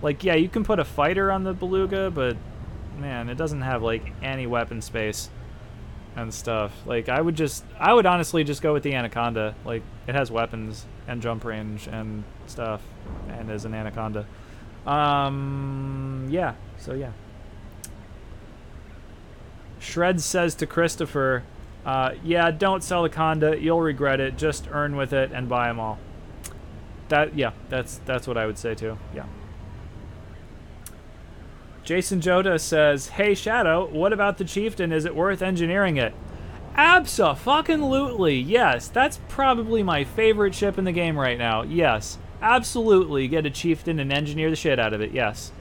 Like, yeah, you can put a fighter on the Beluga, but man, it doesn't have like any weapon space and stuff. Like, I would honestly just go with the Anaconda. Like, it has weapons and jump range and stuff, and is an Anaconda. Yeah. So yeah. Shred says to Christopher, Yeah, don't sell the Conda. You'll regret it. Just earn with it and buy them all. That's what I would say too. Yeah. Jason Joda says, "Hey Shadow, what about the Chieftain? Is it worth engineering it?" Abso-fucking-lutely, yes. That's probably my favorite ship in the game right now. Yes, absolutely. Get a Chieftain and engineer the shit out of it. Yes.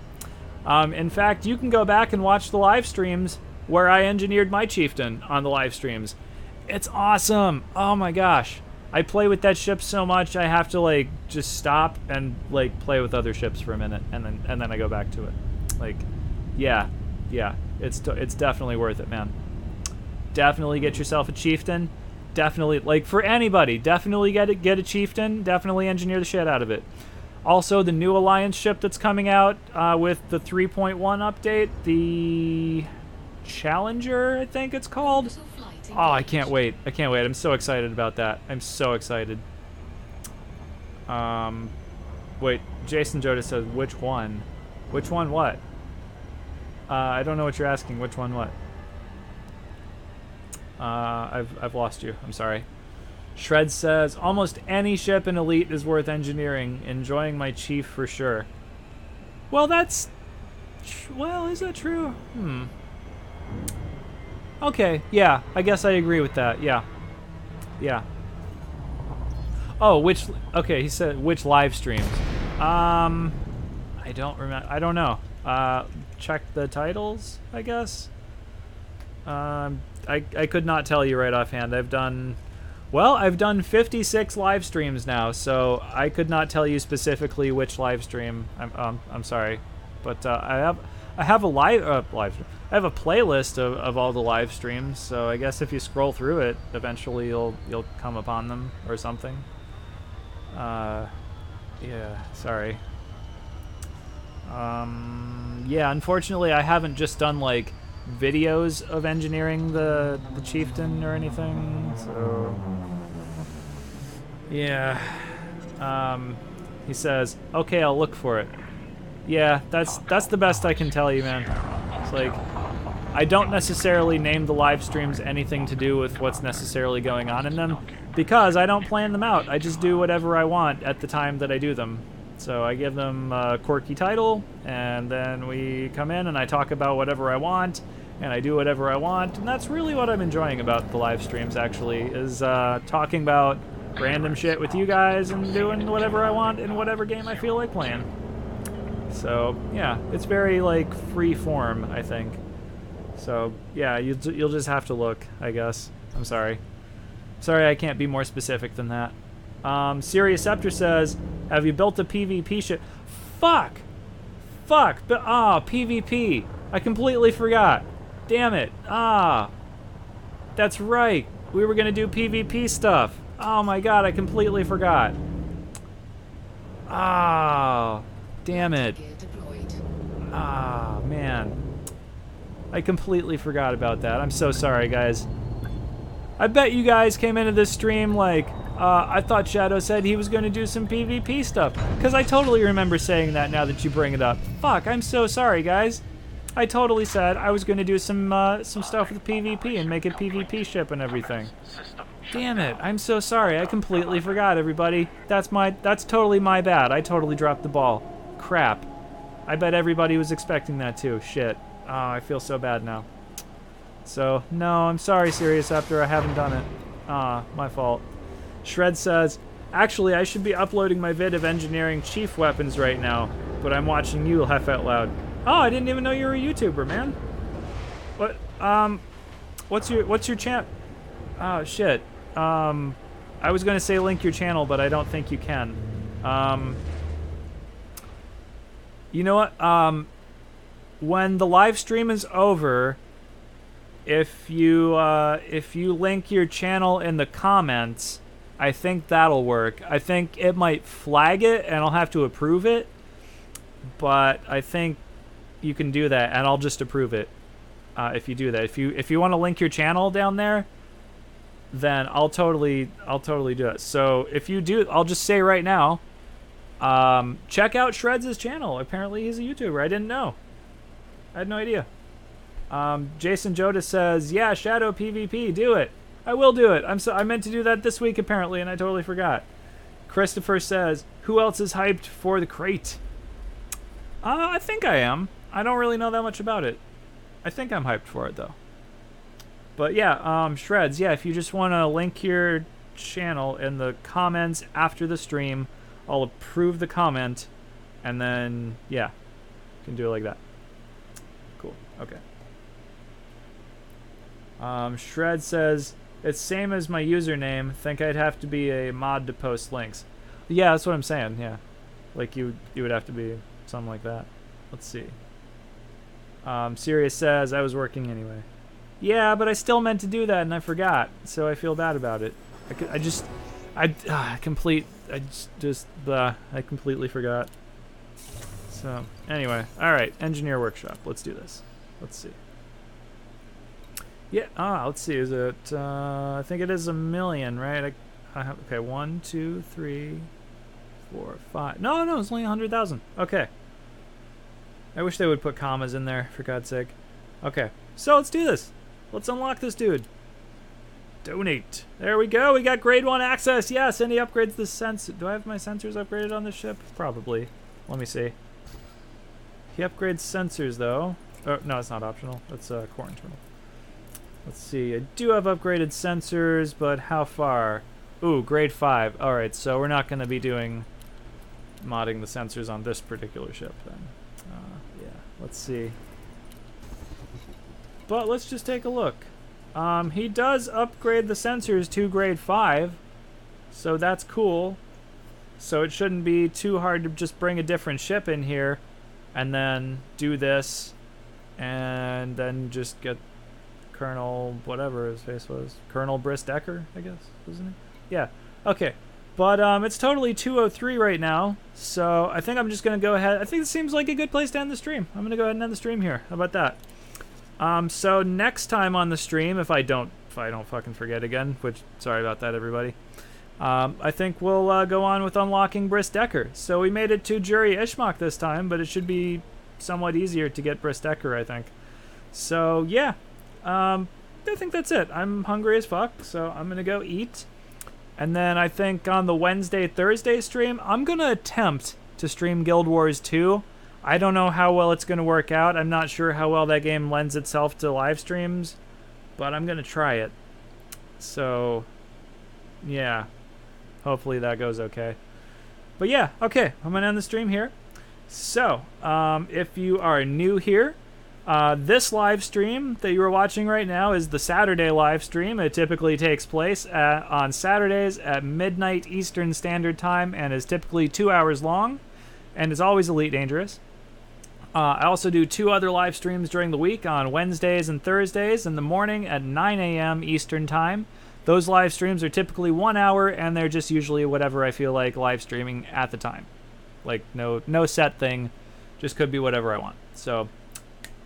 In fact, you can go back and watch the live streams where I engineered my Chieftain on the live streams. It's awesome. Oh my gosh. I play with that ship so much I have to like just stop and like play with other ships for a minute and then I go back to it. Like, yeah, it's definitely worth it, man. Definitely get yourself a Chieftain. Definitely, like for anybody, definitely get a Chieftain. Definitely engineer the shit out of it. Also, the new Alliance ship that's coming out with the 3.1 update, the Challenger, I think it's called. Oh, I can't wait. I can't wait. I'm so excited about that. I'm so excited. Wait, Jason Joda says, which one? Which one what? I don't know what you're asking. Which one what? I've lost you. I'm sorry. Shred says, almost any ship in Elite is worth engineering. Enjoying my Chief for sure. Well, that's... Well, is that true? Okay, yeah. I guess I agree with that. Yeah. Yeah. Oh, which... Okay, he said, which live streams? I don't remember. I don't know. Check the titles, I guess. I could not tell you right offhand. I've done 56 live streams now, so I could not tell you specifically which live stream. I'm sorry, but I have a live I have a playlist of all the live streams. So I guess if you scroll through it, eventually you'll come upon them or something. Yeah, sorry. Yeah, unfortunately, I haven't just done like videos of engineering the Chieftain or anything, so yeah. He says, okay, I'll look for it. Yeah, that's the best I can tell you, man. It's like, I don't necessarily name the live streams anything to do with what's necessarily going on in them, because I don't plan them out. I just do whatever I want at the time that I do them. So I give them a quirky title, and then we come in and I talk about whatever I want, and I do whatever I want, and that's really what I'm enjoying about the live streams, actually, is talking about random shit with you guys and doing whatever I want in whatever game I feel like playing. So, yeah, it's very, like, free form, I think. So, yeah, you'll just have to look, I guess. I'm sorry. Sorry I can't be more specific than that. Sirius Scepter says, have you built a PvP ship? Fuck! But, PvP. I completely forgot. Damn it. That's right. We were gonna do PvP stuff. Oh my god, I completely forgot. Damn it. Man. I completely forgot about that. I'm so sorry, guys. I bet you guys came into this stream like, I thought Shadow said he was going to do some PvP stuff. Because I totally remember saying that now that you bring it up. Fuck, I'm so sorry, guys. I totally said I was going to do some stuff with PvP and make a PvP ship and everything. Damn it, I'm so sorry. I completely forgot, everybody. That's totally my bad. I totally dropped the ball. Crap. I bet everybody was expecting that too. Shit. Oh, I feel so bad now. So, no, I'm sorry, Sirius After I haven't done it. My fault. Shred says, actually, I should be uploading my vid of engineering chief weapons right now, but I'm watching you laugh out loud. Oh, I didn't even know you were a YouTuber, man. What, what's your channel? Oh, shit. I was gonna say link your channel, but I don't think you can. You know what? When the live stream is over, if you link your channel in the comments, I think that'll work. I think it might flag it, and I'll have to approve it. But I think you can do that, and I'll just approve it if you do that. If you want to link your channel down there, then I'll totally do it. So if you do, I'll just say right now, check out Shreds' channel. Apparently he's a YouTuber. I didn't know. I had no idea. Jason Joda says, yeah, Shadow PvP, do it. I will do it. I meant to do that this week apparently, and I totally forgot. Christopher says, who else is hyped for the crate? I think I am. I don't really know that much about it. I think I'm hyped for it though. But yeah, Shreds, yeah, if you just want to link your channel in the comments after the stream, I'll approve the comment, and then, yeah, you can do it like that. Cool, okay. Shred says, it's same as my username, think I'd have to be a mod to post links. Yeah, that's what I'm saying, yeah. Like, you would have to be something like that. Let's see. Sirius says, I was working anyway. Yeah, but I still meant to do that and I forgot, so I feel bad about it. I completely forgot. So, anyway, alright, Engineer Workshop, let's do this. Let's see. Yeah, let's see, is it, I think it is 1 million, right? I have, okay, 1, 2, 3, 4, 5, no, it's only 100,000, okay. I wish they would put commas in there, for God's sake. Okay, so let's do this. Let's unlock this dude. Donate. There we go. We got grade 1 access. Yes, and he upgrades the sensor. Do I have my sensors upgraded on this ship? Probably. Let me see. He upgrades sensors, though. Oh, no, it's not optional. That's core internal. Let's see. I do have upgraded sensors, but how far? Ooh, grade 5. All right, so we're not going to be doing modding the sensors on this particular ship, then. Yeah, let's see. But let's just take a look. He does upgrade the sensors to grade 5, so that's cool. So it shouldn't be too hard to just bring a different ship in here and then do this and then just get Colonel, whatever his face was. Colonel Briss Decker, I guess, isn't it? Yeah, okay. But it's totally 2:03 right now, so I think I'm just going to go ahead. I think it seems like a good place to end the stream. I'm going to go ahead and end the stream here. How about that? So next time on the stream, if I don't fucking forget again, which, sorry about that, everybody, I think we'll go on with unlocking Briss Decker. So we made it to Jury Ishmak this time, but it should be somewhat easier to get Briss Decker, I think. So, yeah, I think that's it. I'm hungry as fuck, so I'm going to go eat. And then I think on the Wednesday-Thursday stream, I'm going to attempt to stream Guild Wars 2. I don't know how well it's going to work out. I'm not sure how well that game lends itself to live streams, but I'm going to try it. So, yeah. Hopefully that goes okay. But yeah, okay. I'm going to end the stream here. So, if you are new here, this live stream that you are watching right now is the Saturday live stream. It typically takes place on Saturdays at midnight Eastern Standard Time and is typically 2 hours long and is always Elite Dangerous. I also do 2 other live streams during the week on Wednesdays and Thursdays in the morning at 9 a.m. Eastern Time. Those live streams are typically 1 hour, and they're just usually whatever I feel like live streaming at the time. Like, no set thing, just could be whatever I want. So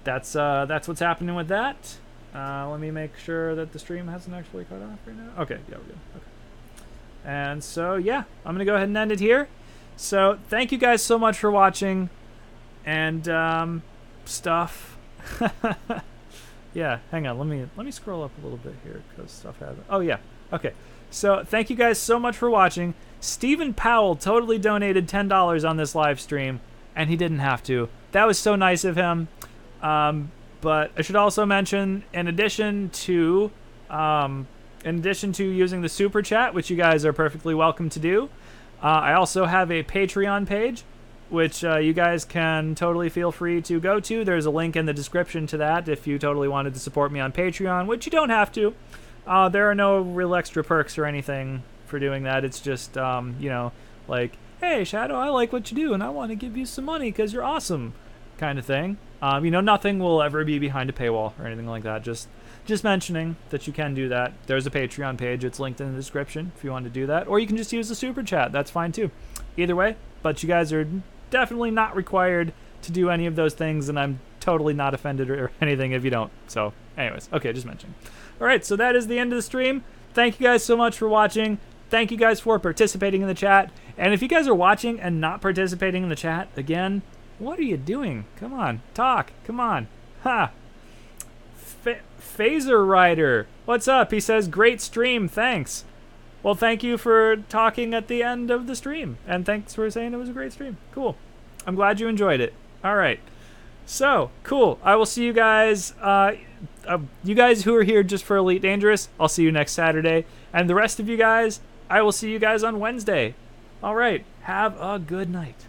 that's what's happening with that. Let me make sure that the stream hasn't actually cut off right now. Okay, yeah, we're good. Okay. And so, yeah, I'm going to go ahead and end it here. So thank you guys so much for watching. And stuff. Yeah, hang on. Let me scroll up a little bit here because stuff happened. Oh yeah. Okay. So thank you guys so much for watching. Stephen Powell totally donated $10 on this live stream, and he didn't have to. That was so nice of him. But I should also mention, in addition to using the super chat, which you guys are perfectly welcome to do, I also have a Patreon page, which you guys can totally feel free to go to. There's a link in the description to that if you totally wanted to support me on Patreon, which you don't have to. There are no real extra perks or anything for doing that. It's just, you know, like, hey, Shadow, I like what you do, and I want to give you some money because you're awesome, kind of thing. You know, nothing will ever be behind a paywall or anything like that. Just mentioning that you can do that. There's a Patreon page. It's linked in the description if you want to do that. Or you can just use the super chat. That's fine, too. Either way, but you guys are definitely not required to do any of those things, and I'm totally not offended or anything if you don't. So, anyways, okay, just mentioning. All right, so that is the end of the stream. Thank you guys so much for watching. Thank you guys for participating in the chat. And if you guys are watching and not participating in the chat, again, what are you doing? Come on, talk. Come on. Ha! Phaser Rider. What's up? He says, great stream, thanks. Well, thank you for talking at the end of the stream. And thanks for saying it was a great stream. Cool. I'm glad you enjoyed it. All right. So, cool. I will see you guys. You guys who are here just for Elite Dangerous, I'll see you next Saturday. And the rest of you guys, I will see you guys on Wednesday. All right. Have a good night.